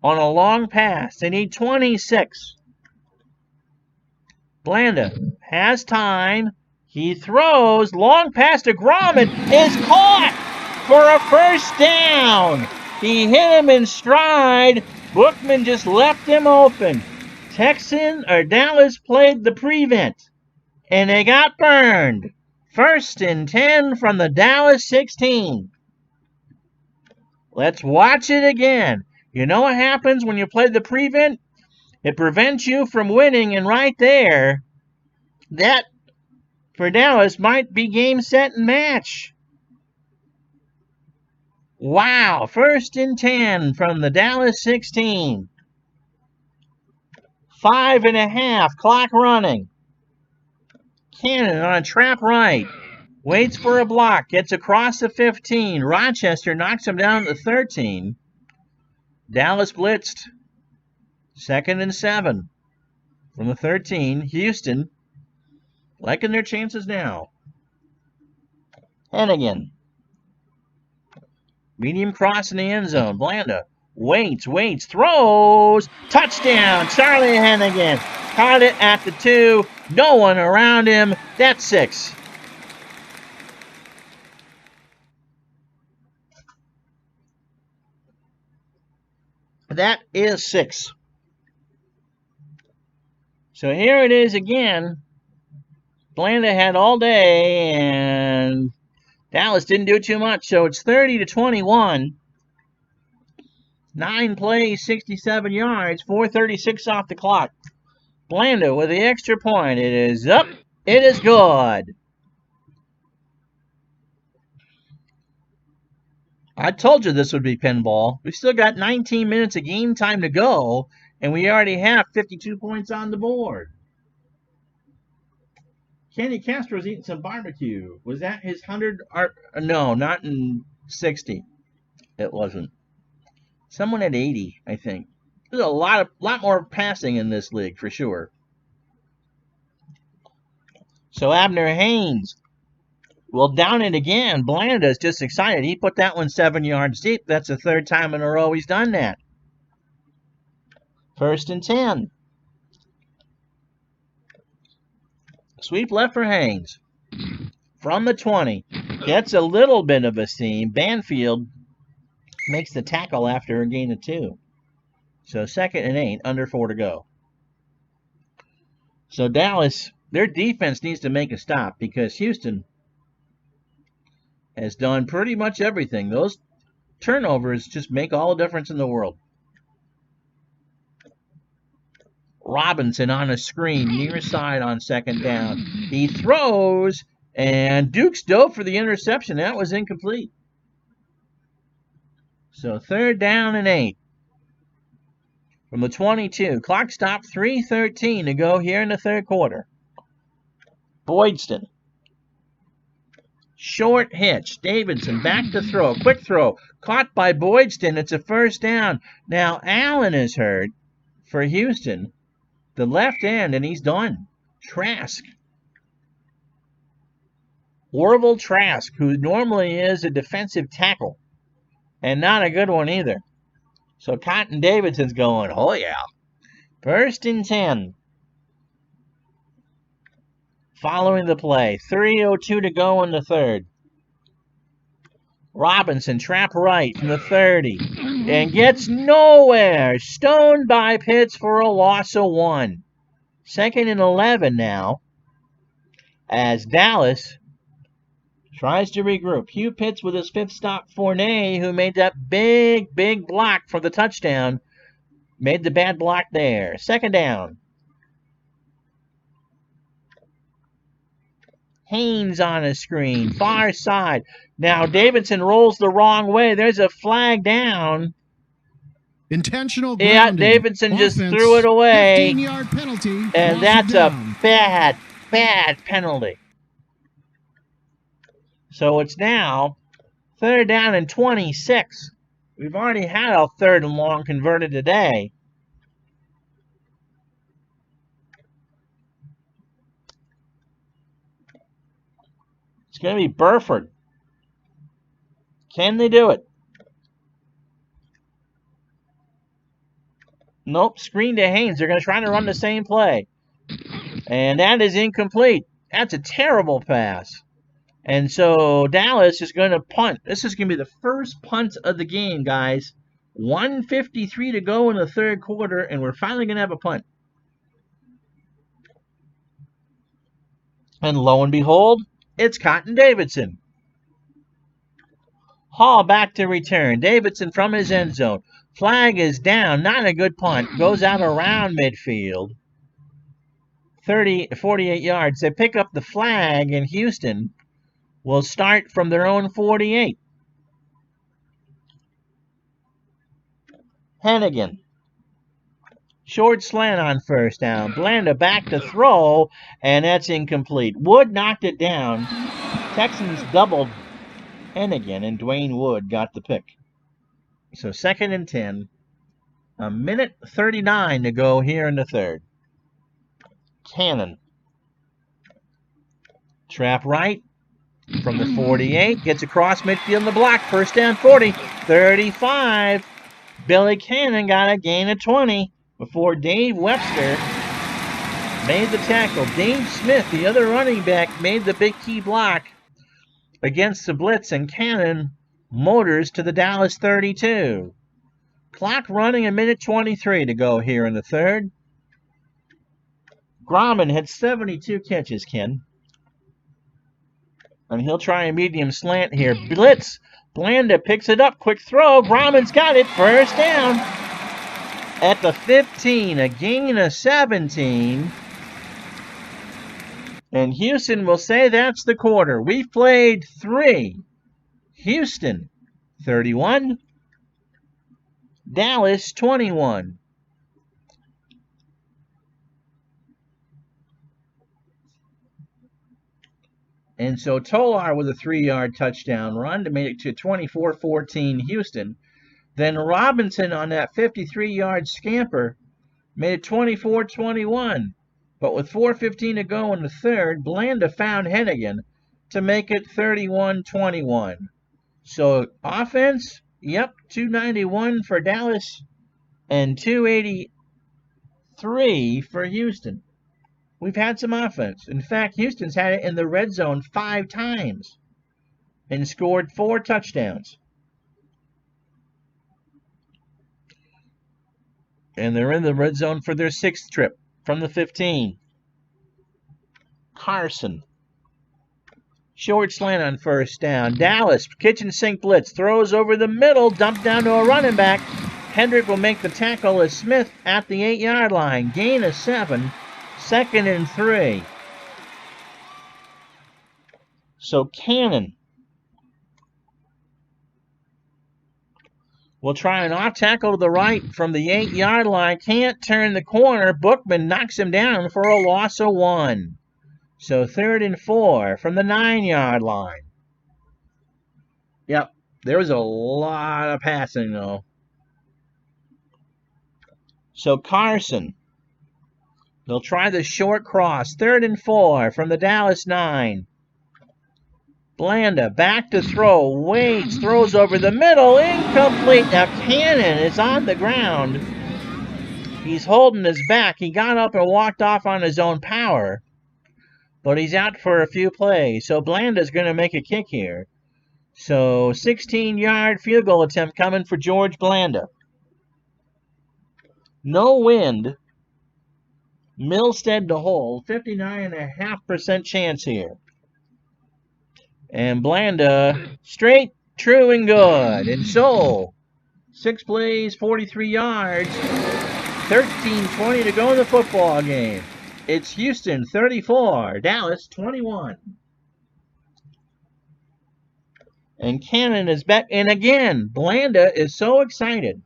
A: on a long pass. They need 26. Blanda has time. He throws. Long pass to Grauman is caught for a first down. He hit him in stride. Bookman just left him open. Dallas played the prevent, and they got burned. 1st and 10 from the Dallas 16. Let's watch it again. You know what happens when you play the prevent? It prevents you from winning, and right there, that for Dallas might be game, set, and match. Wow, 1st and 10 from the Dallas 16. 5.5, clock running. Cannon on a trap right. Waits for a block. Gets across the 15. Rochester knocks him down to 13. Dallas blitzed. 2nd and 7 from the 13. Houston liking their chances now. Hennigan. Medium cross in the end zone. Blanda waits, throws. Touchdown, Charlie Hennigan. Caught it at the 2. No one around him. That's 6. That is 6. So here it is again. Blanda had all day, and Dallas didn't do too much. So it's 30-21. 9 plays, 67 yards, 4:36 off the clock. Blanda with the extra point. It is up. It is good. I told you this would be pinball. We still got 19 minutes of game time to go, and we already have 52 points on the board. Kenny Castro's eating some barbecue. Was that his 100? No, not in 60. It wasn't. Someone at 80, I think. There's a lot more passing in this league for sure. So Abner Haynes will down it again. Blanda's just excited. He put that one 7 yards deep. That's the 3rd time in a row he's done that. 1st and 10. Sweep left for Haynes. From the 20. Gets a little bit of a seam. Banfield makes the tackle after a gain of 2. So 2nd and 8, under 4 to go. So Dallas, their defense needs to make a stop because Houston has done pretty much everything. Those turnovers just make all the difference in the world. Robinson on a screen, near side on 2nd down. He throws, and Dukes dove for the interception. That was incomplete. So 3rd down and 8. From the 22. Clock stopped, 3:13 to go here in the 3rd quarter. Boydston. Short hitch. Davidson back to throw. Quick throw. Caught by Boydston. It's a 1st down. Now Allen is hurt for Houston. the left end, and he's done. Trask. Orville Trask, who normally is a defensive tackle, and not a good one either. So Cotton Davidson's going, oh yeah. 1st and 10. Following the play, 3:02 to go in the third. Robinson, trap right from the 30, and gets nowhere. Stoned by Pitts for a loss of 1. 2nd and 11 now, as Dallas tries to regroup. Hugh Pitts with his 5th stop. Fournette, who made that big block for the touchdown, made the bad block there. 2nd down. Haynes on a screen, far side. Now Davidson rolls the wrong way. There's a flag down.
B: Intentional grounding.
A: Yeah, Davidson
B: Offense,
A: just threw it away.
B: 15-yard penalty.
A: And that's a bad penalty. So it's now 3rd down and 26. We've already had a 3rd and long converted today. It's going to be Burford. Can they do it? Nope, screen to Haynes. They're going to try to run the same play. And that is incomplete. That's a terrible pass. And so Dallas is going to punt. This is going to be the first punt of the game, guys. 1:53 to go in the 3rd quarter, and we're finally going to have a punt. And lo and behold, it's Cotton Davidson. Hall back to return. Davidson from his end zone. Flag is down. Not a good punt. Goes out around midfield. 48 yards. They pick up the flag, and Houston will start from their own 48. Hennigan. Short slant on 1st down. Blanda back to throw, and that's incomplete. Wood knocked it down. Texans doubled Hennigan, and Dwayne Wood got the pick. So 2nd and 10. 1:39 to go here in the 3rd. Cannon. Trap right from the 48. Gets across midfield in the block. 1st down 40. 35. Billy Cannon got a gain of 20 before Dave Webster made the tackle. Dave Smith, the other running back, made the big key block against the blitz, and Cannon motors to the Dallas 32. Clock running, 1:23 to go here in the 3rd. Grauman had 72 catches, Ken. And he'll try a medium slant here. Blitz. Blanda picks it up. Quick throw. Grauman's got it. 1st down. At the 15. A gain of 17. And Houston will say that's the quarter. We've played 3. Houston, 31. Dallas, 21. And so Tolar with a 3-yard touchdown run to make it to 24-14 Houston. Then Robinson on that 53-yard scamper made it 24-21. But with 4:15 to go in the 3rd, Blanda found Hennigan to make it 31-21. So offense, yep, 291 for Dallas and 283 for Houston. We've had some offense. In fact, Houston's had it in the red zone 5 times and scored 4 touchdowns. And they're in the red zone for their 6th trip from the 15. Carson. Short slant on 1st down. Dallas, kitchen sink blitz, throws over the middle, dumped down to a running back. Hendrick will make the tackle as Smith at the 8-yard line. Gain of 7, 2nd and 3. So Cannon will try an off tackle to the right from the 8-yard line. Can't turn the corner. Bookman knocks him down for a loss of 1. So 3rd and 4 from the 9-yard line. Yep, there was a lot of passing, though. So Carson They'll try the short cross. 3rd and 4 from the Dallas 9. Blanda back to throw. Waits, throws over the middle. Incomplete. Now Cannon is on the ground. He's holding his back. He got up and walked off on his own power. But he's out for a few plays. So Blanda's going to make a kick here. So 16-yard field goal attempt coming for George Blanda. No wind. Milstead to hold. 59.5% chance here. And Blanda straight, true, and good. And so 6 plays, 43 yards. 13:20 to go in the football game. It's Houston 34, Dallas 21. And Cannon is back. And again, Blanda is so excited.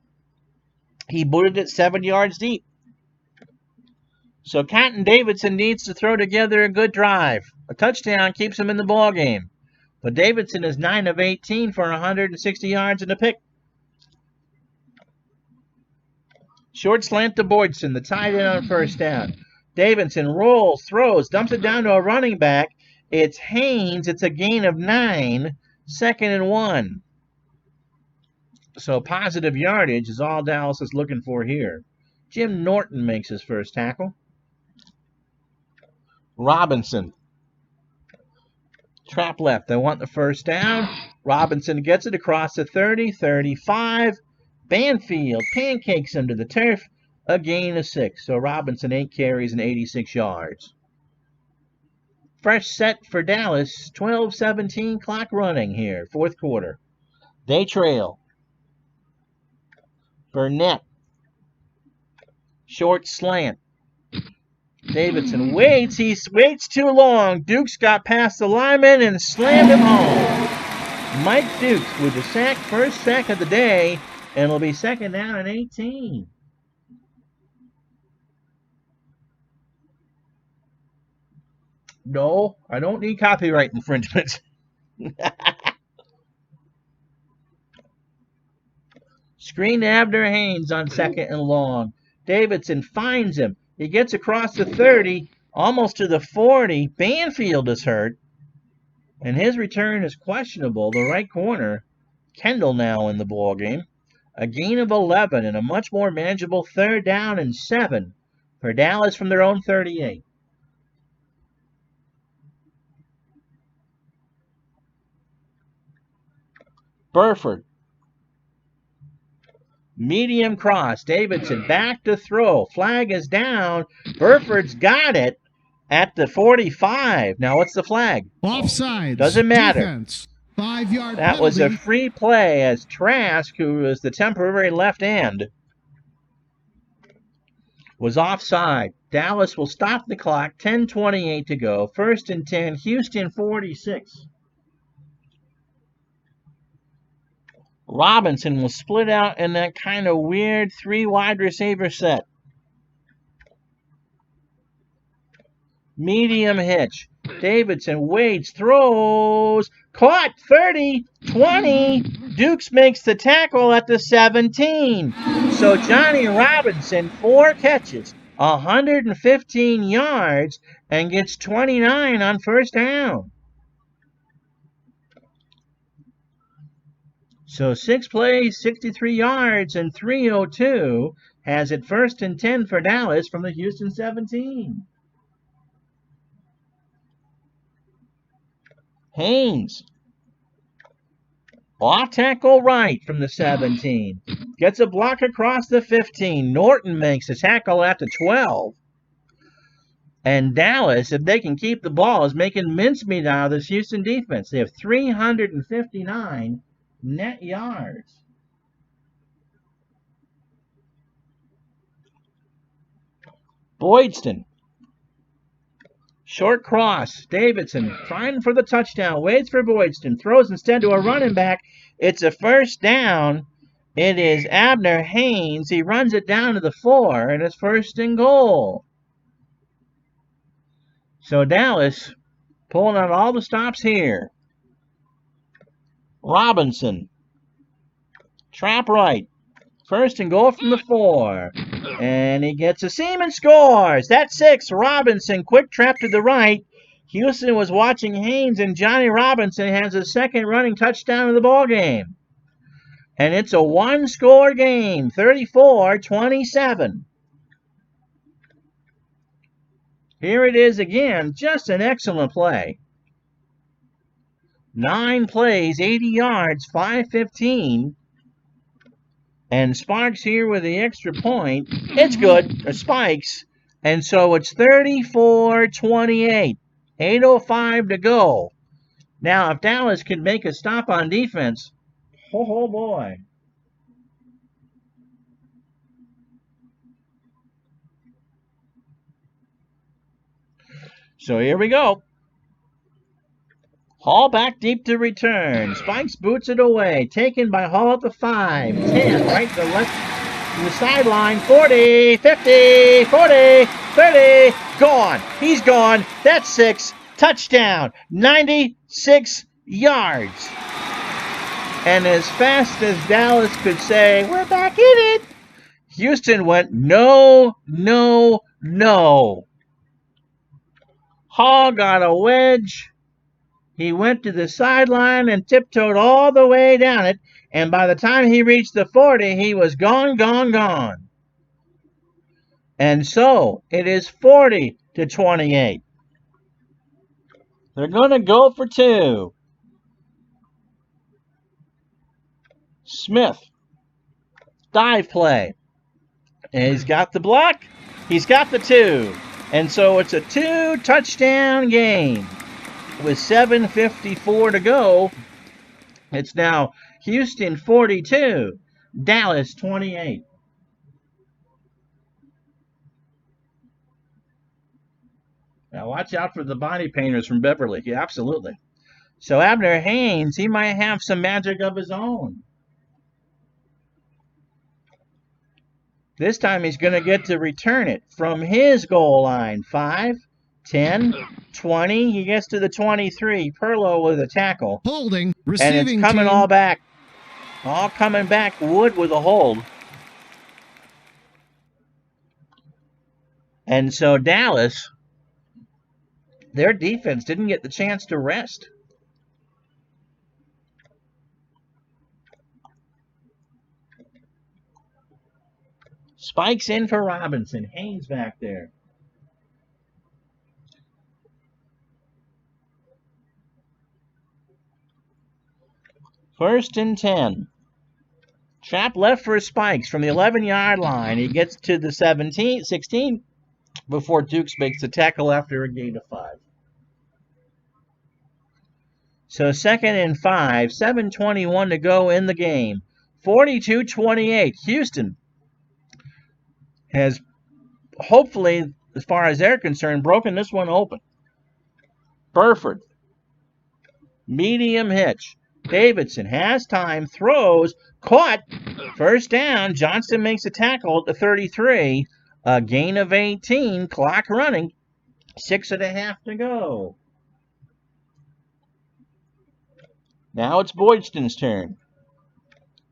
A: He booted it 7 yards deep. So Cotton Davidson needs to throw together a good drive. A touchdown keeps him in the ball game. But Davidson is 9 of 18 for 160 yards and a pick. Short slant to Boydson, the tight end on 1st down. Davidson rolls, throws, dumps it down to a running back. It's Haynes. It's a gain of 9. 2nd and 1. So positive yardage is all Dallas is looking for here. Jim Norton makes his first tackle. Robinson. Trap left. They want the 1st down. Robinson gets it across the 30, 35. Banfield pancakes him to the turf. A gain of 6. So Robinson 8 carries and 86 yards. Fresh set for Dallas. 12-17 clock running here. 4th quarter. They trail. Burnett. Short slant. Davidson waits. He waits too long. Dukes got past the lineman and slammed him home. Mike Dukes with the sack. First sack of the day. And it'll be 2nd down and 18. No, I don't need copyright infringement. Screen to Abner Haynes on 2nd and long. Davidson finds him. He gets across the 30, almost to the 40. Banfield is hurt. And his return is questionable. The right corner, Kendall now in the ball game. A gain of 11 and a much more manageable 3rd down and 7 for Dallas from their own 38. Burford. Medium cross. Davidson back to throw. Flag is down. Burford's got it at the 45. Now what's the flag?
B: Offside.
A: Doesn't matter.
B: Defense. 5-yard
A: That
B: penalty.
A: was a free play as Trask, who was the temporary left end, was offside. Dallas will stop the clock. 10:28 to go. 1st and 10. Houston 46. Robinson will split out in that kind of weird 3 wide receiver set. Medium hitch. Davidson waits, throws, caught, 30, 20. Dukes makes the tackle at the 17. So Johnny Robinson, 4 catches, 115 yards, and gets 29 on 1st down. So 6 plays, 63 yards, and 3:02 has it 1st and 10 for Dallas from the Houston 17. Haynes. Off tackle right from the 17. Gets a block across the 15. Norton makes a tackle at the 12. And Dallas, if they can keep the ball, is making mincemeat out of this Houston defense. They have 359 net yards. Boydston. Short cross. Davidson trying for the touchdown. Waits for Boydston. Throws instead to a running back. It's a 1st down. It is Abner Haynes. He runs it down to the 4, and it's 1st and goal. So Dallas pulling out all the stops here. Robinson. Trap right. First and goal from the 4. And he gets a seam and scores. That's 6. Robinson, quick trap to the right. Houston was watching Haynes, and Johnny Robinson has a second running touchdown of the ball game. And it's a one-score game, 34-27. Here it is again, just an excellent play. 9 plays, 80 yards, 5:15. And Sparks here with the extra point. It's good, or Spikes. And so it's 34-28. 8:05 to go. Now, if Dallas can make a stop on defense, oh boy. So here we go. Hall back deep to return. Spikes boots it away. Taken by Hall at the 5. 10, right to left to the sideline. 40, 50, 40, 30. Gone. He's gone. That's 6. Touchdown. 96 yards. And as fast as Dallas could say, we're back in it, Houston went, no, no, no. Hall got a wedge. He went to the sideline and tiptoed all the way down it, and by the time he reached the 40, he was gone, gone, gone. And so it is 40-28. They're going to go for 2. Smith, dive play. And he's got the block. He's got the 2. And so it's a 2-touchdown game. With 7:54 to go, it's now Houston 42, Dallas 28. Now watch out for the body painters from Beverly. Yeah, absolutely. So Abner Haynes, he might have some magic of his own. This time he's going to get to return it from his goal line. 5, 10, 20. He gets to the 23. Perlow with a tackle.
B: Holding.
A: And
B: Receiving
A: it's coming
B: team.
A: all back. All coming back. Wood with a hold. And so Dallas, their defense didn't get the chance to rest. Spikes in for Robinson. Haynes back there. First and 10. Trap left for Spikes from the 11-yard line. He gets to the 16 before Dukes makes the tackle after a gain of 5. So second and 5, 7:21 to go in the game. 42-28. Houston has hopefully, as far as they're concerned, broken this one open. Burford. Medium hitch. Davidson has time, throws, caught, first down. Johnston makes a tackle at the 33. A gain of 18, clock running, 6.5 to go. Now it's Boydston's turn.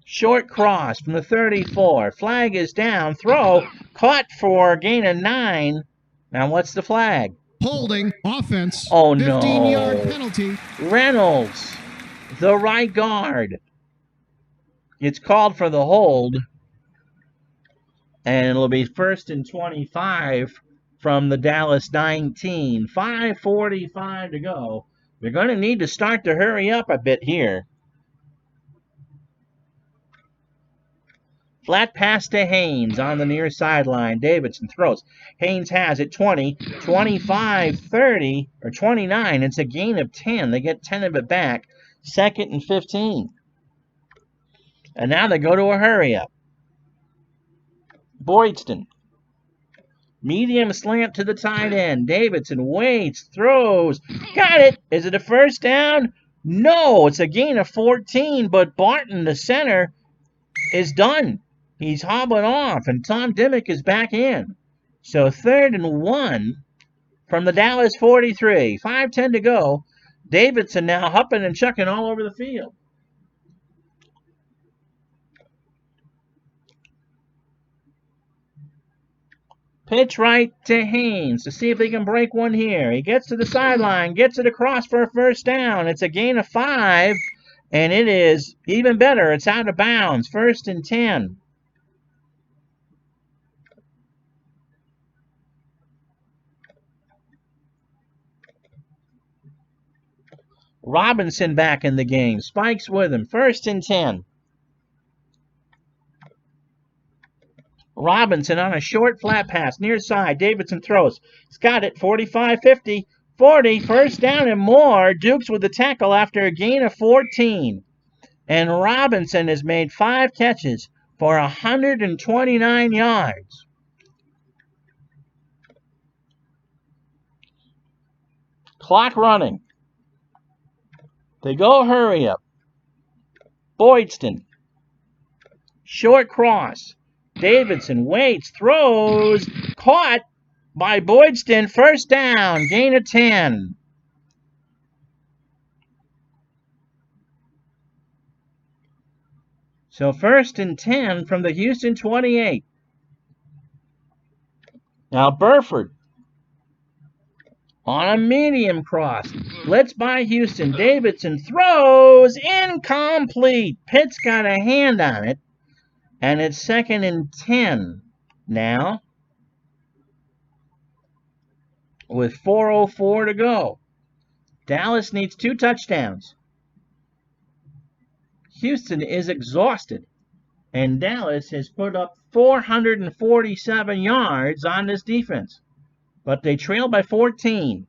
A: Short cross from the 34. Flag is down, throw, caught for a gain of 9. Now what's the flag?
B: Holding. Offense.
A: Oh no.
B: 15-yard penalty.
A: Reynolds, the right guard. It's called for the hold. And it'll be first and 25 from the Dallas 19. 5:45 to go. They're going to need to start to hurry up a bit here. Flat pass to Haynes on the near sideline. Davidson throws. Haynes has it 20, 25, 30, or 29. It's a gain of 10. They get 10 of it back. Second and 15. And now they go to a hurry up. Boydston. Medium slant to the tight end. Davidson waits, throws. Got it. Is it a first down? No, it's a gain of 14, but Barton, the center, is done. He's hobbling off, and Tom Dimmick is back in. So 3rd and 1 from the Dallas 43. 5:10 to go. Davidson now hupping and chucking all over the field. Pitch right to Haynes to see if he can break one here. He gets to the sideline, gets it across for a first down. It's a gain of 5, and it is even better. It's out of bounds. 1st and 10. Robinson back in the game. Spikes with him. 1st and 10. Robinson on a short flat pass near side. Davidson throws. He's got it. 45, 50, 40. First down and more. Dukes with the tackle after a gain of 14. And Robinson has made 5 catches for 129 yards. Clock running. They go hurry up. Boydston. Short cross. Davidson waits, throws, caught by Boydston. First down, gain of 10. So 1st and 10 from the Houston 28. Now Burford on a medium cross. Blitz by Houston. Davidson throws, incomplete. Pitt's got a hand on it. And it's 2nd and 10 now with 4:04 to go. Dallas needs 2 touchdowns. Houston is exhausted, and Dallas has put up 447 yards on this defense, but they trail by 14.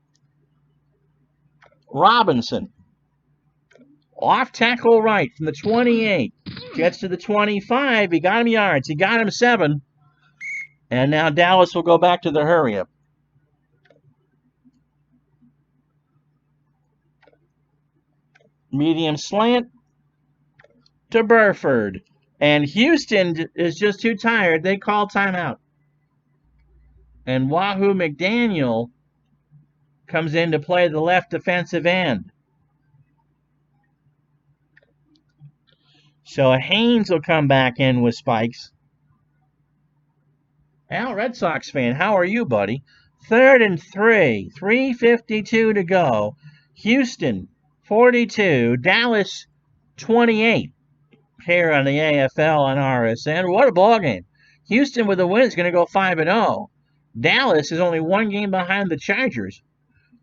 A: Robinson. Off tackle right from the 28. Gets to the 25. He got him yards. He got him 7. And now Dallas will go back to the hurry-up. Medium slant to Burford. And Houston is just too tired. They call timeout. And Wahoo McDaniel comes in to play the left defensive end. So Haynes will come back in with spikes. Al, Red Sox fan, how are you, buddy? 3rd and 3. 3:52 to go. Houston 42. Dallas 28. Here on the AFL and RSN. What a ball game. Houston with a win is going to go 5-0. Dallas is only 1 game behind the Chargers.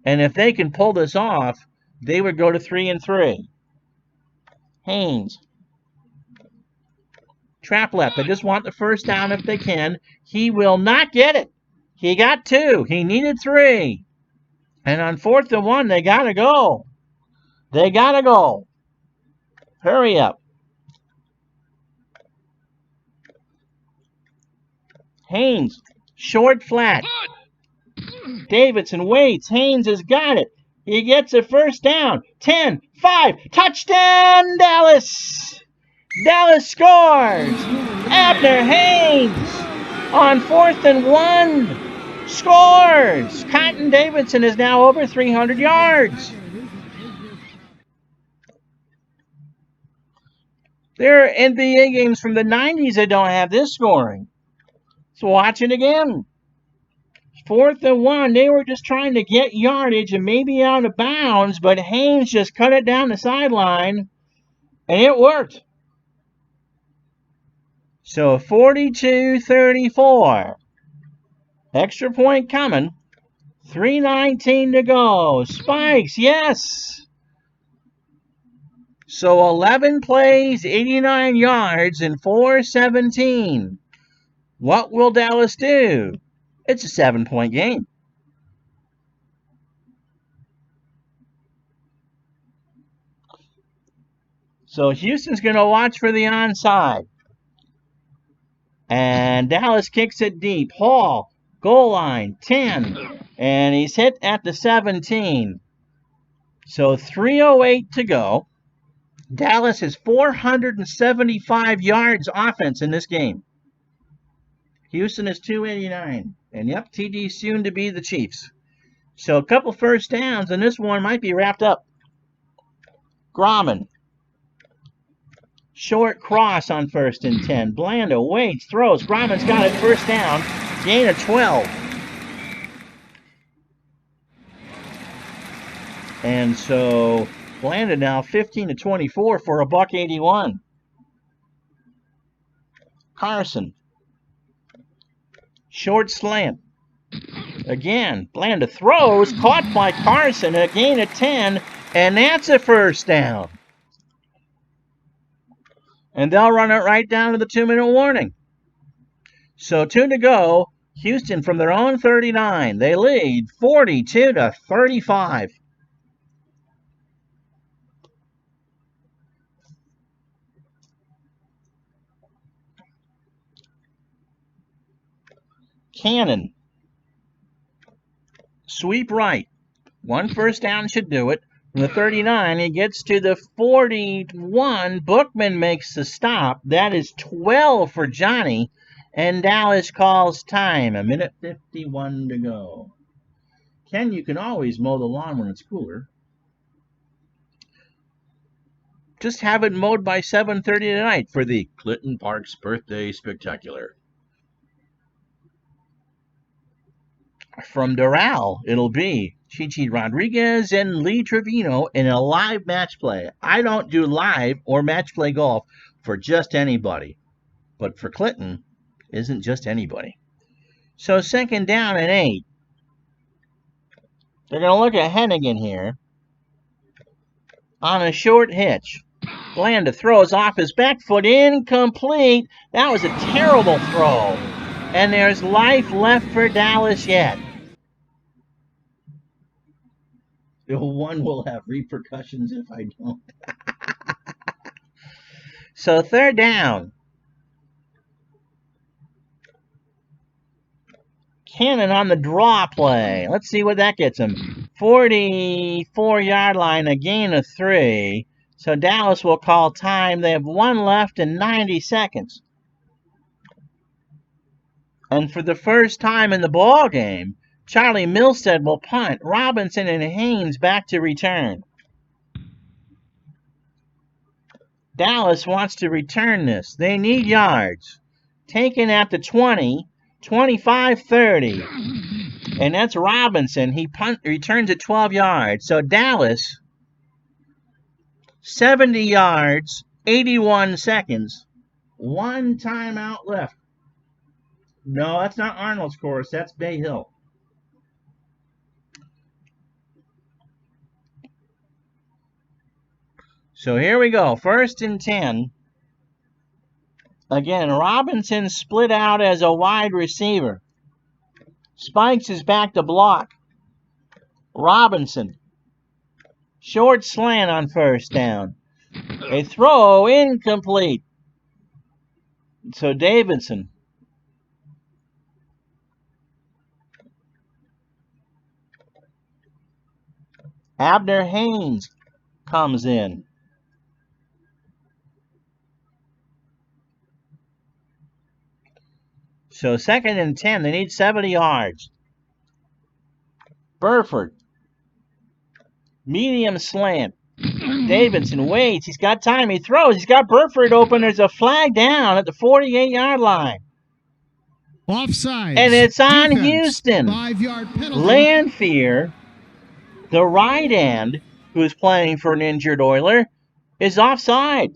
A: And if they can pull this off, they would go to 3-3. Haynes. Trap left. They just want the first down if they can. He will not get it. He got 2. He needed 3. And on 4th and 1, they got to go. They got to go. Hurry up. Haynes. Short flat. Davidson waits. Haynes has got it. He gets a first down. 10, 5. Touchdown, Dallas. Dallas scores. Abner Haynes on 4th and 1 scores. Cotton Davidson is now over 300 yards. There are NBA games from the 90s that don't have this scoring. So watch it again. 4th and 1. They were just trying to get yardage and maybe out of bounds, but Haynes just cut it down the sideline, and it worked. So 42-34. Extra point coming. 3:19 to go. Spikes, yes. So 11 plays, 89 yards, and 4:17. What will Dallas do? It's a 7-point game. So Houston's going to watch for the onside. And Dallas kicks it deep. Hall, goal line, 10. And he's hit at the 17. So 3:08 to go. Dallas has 475 yards offense in this game. Houston is 289. And yep, TD soon to be the Chiefs. So a couple first downs, and this one might be wrapped up. Grauman. Short cross on 1st and 10. Blanda waits, throws. Grauman's got it, first down. Gain of 12. And so landed now 15-24 for $181. Carson. Short slant. Again, Blanda throws, caught by Carson, a gain of 10, and that's a first down. And they'll run it right down to the 2-minute warning. So 2 to go. Houston from their own 39. They lead 42-35. Cannon. Sweep right. 1 first down should do it. From the 39, he gets to the 41. Bookman makes the stop. That is 12 for Johnny. And Dallas calls time. 1:51 to go. Ken, you can always mow the lawn when it's cooler. Just have it mowed by 7:30 tonight for the Clinton Parks Birthday Spectacular. From Doral, it'll be Chichi Rodriguez and Lee Trevino in a live match play. I don't do live or match play golf for just anybody. But for Clinton, isn't just anybody. So 2nd down and 8. They're going to look at Hennigan here. On a short hitch. Blanda throws off his back foot, incomplete. That was a terrible throw. And there's life left for Dallas yet. The one will have repercussions if I don't. So 3rd down. Cannon on the draw play. Let's see what that gets him. 44-yard line, a gain of 3. So Dallas will call time. They have 1 left and 90 seconds. And for the first time in the ball game, Charlie Milstead will punt. Robinson and Haynes back to return. Dallas wants to return this. They need yards. Taken at the 20, 25-30. And that's Robinson. He returns at 12 yards. So Dallas, 70 yards, 81 seconds. 1 timeout left. No, that's not Arnold's course. That's Bay Hill. So here we go. 1st and 10. Again, Robinson split out as a wide receiver. Spikes is back to block. Robinson. Short slant on 1st down. A throw incomplete. So Davidson. Abner Haynes comes in. So 2nd and 10. They need 70 yards. Burford. Medium slant. Davidson waits. He's got time. He throws. He's got Burford open. There's a flag down at the 48-yard line.
B: Offside.
A: And it's on Houston.
B: 5-yard penalty.
A: Lanphier, the right end, who's playing for an injured Oiler, is offside.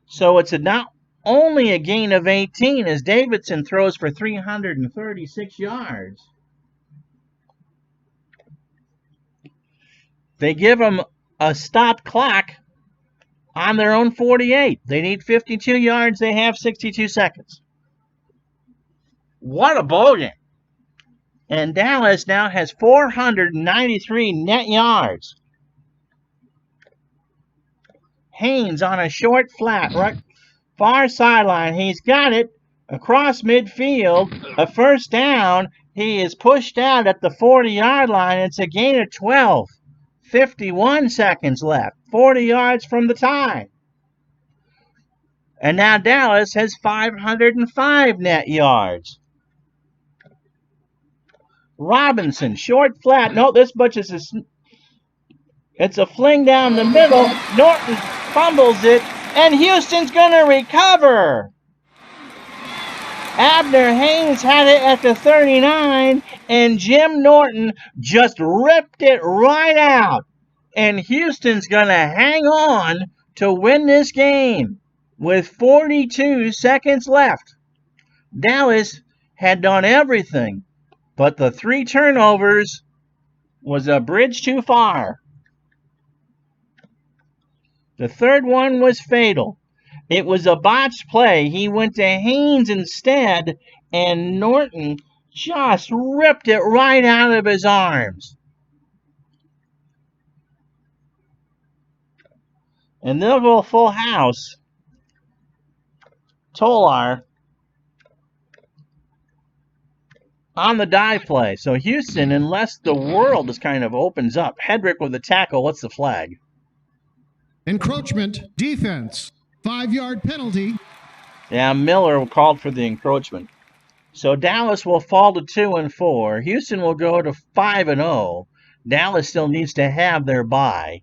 A: So it's not only a gain of 18 as Davidson throws for 336 yards. They give him a stop clock on their own 48. They need 52 yards. They have 62 seconds. What a ball game. And Dallas now has 493 net yards. Haynes on a short flat, right far sideline. He's got it across midfield. A first down. He is pushed out at the 40-yard line. It's a gain of 12. 51 seconds left. 40 yards from the tie. And now Dallas has 505 net yards. Robinson, short flat. No, this bunch is it's a fling down the middle. Norton fumbles it, and Houston's going to recover. Abner Haynes had it at the 39, and Jim Norton just ripped it right out. And Houston's going to hang on to win this game with 42 seconds left. Dallas had done everything, but the 3 turnovers was a bridge too far. The third one was fatal. It was a botched play. He went to Haynes instead, and Norton just ripped it right out of his arms. And they'll go full house. Tolar on the dive play. So Houston, unless the world just kind of opens up. Hedrick with the tackle. What's the flag?
B: Encroachment, defense, 5-yard penalty.
A: Yeah, Miller called for the encroachment. So Dallas will fall to 2-4. Houston will go to 5-0. Dallas still needs to have their bye.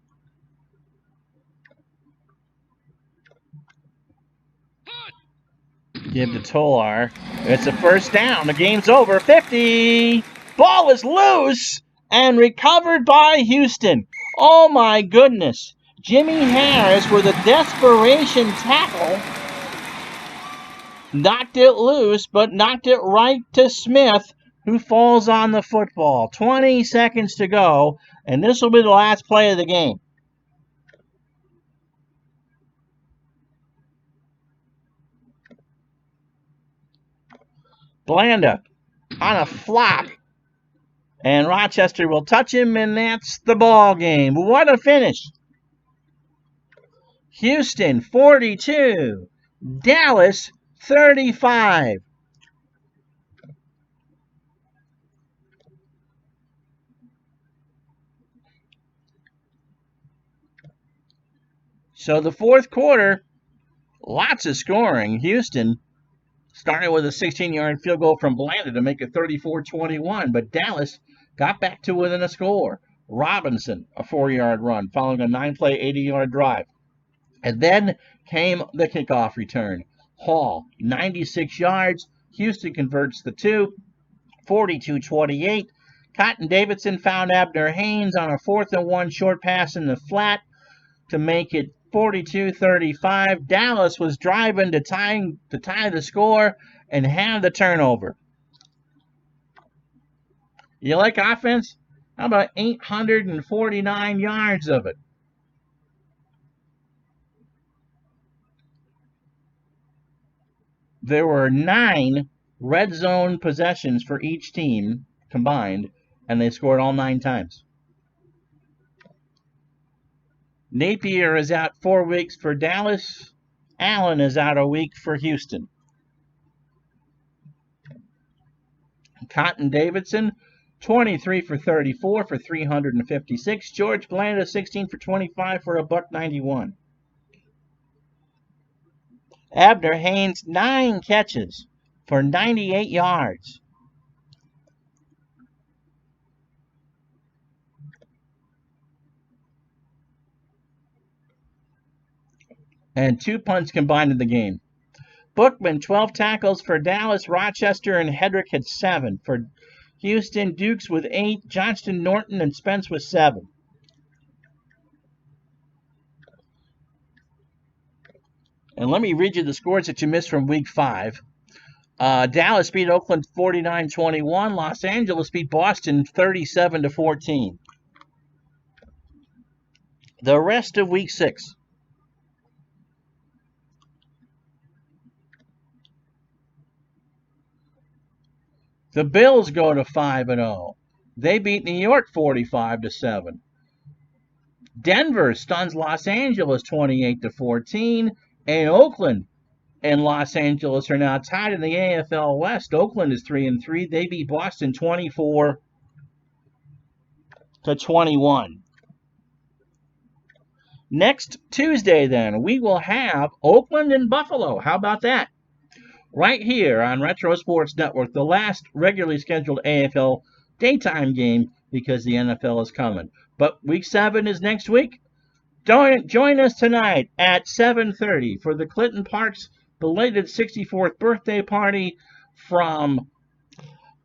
A: Give to Tolar. It's a first down. The game's over. 50. Ball is loose and recovered by Houston. Oh my goodness. Jimmy Harris with a desperation tackle knocked it loose, but knocked it right to Smith, who falls on the football. 20 seconds to go, and this will be the last play of the game. Blanda on a flop, and Rochester will touch him, and that's the ball game. What a finish. Houston 42, Dallas 35. So the fourth quarter, lots of scoring. Houston started with a 16-yard field goal from Blanda to make it 34-21, but Dallas got back to within a score. Robinson, a 4-yard run, following a 9-play, 80-yard drive. And then came the kickoff return. Hall, 96 yards. Houston converts the 2, 42-28. Cotton Davidson found Abner Haynes on a 4th-and-1 short pass in the flat to make it 42-35. Dallas was driving to tie the score and have the turnover. You like offense? How about 849 yards of it? There were 9 red zone possessions for each team combined, and they scored all 9 times. Napier is out 4 weeks for Dallas. Allen is out a week for Houston. Cotton Davidson, 23 for 34 for 356. George Blanda, 16 for 25 for $191. Abner Haynes, 9 catches for 98 yards. And 2 punts combined in the game. Bookman, 12 tackles for Dallas. Rochester and Hedrick had 7. For Houston, Dukes with 8. Johnston, Norton, and Spence with 7. And let me read you the scores that you missed from Week 5. Dallas beat Oakland 49-21. Los Angeles beat Boston 37-14. The rest of Week 6. The Bills go to 5-0. They beat New York 45-7. Denver stuns Los Angeles 28-14. And Oakland and Los Angeles are now tied in the AFL West. Oakland is 3-3. They beat Boston 24-21. Next Tuesday, then, we will have Oakland and Buffalo. How about that? Right here on Retro Sports Network, the last regularly scheduled AFL daytime game because the NFL is coming. But Week 7 is next week. Join us tonight at 7:30 for the Clinton Parks belated 64th birthday party from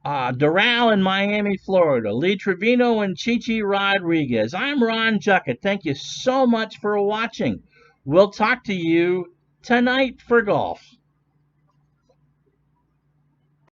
A: Doral in Miami, Florida, Lee Trevino and Chichi Rodriguez. I'm Ron Juckett. Thank you so much for watching. We'll talk to you tonight for golf.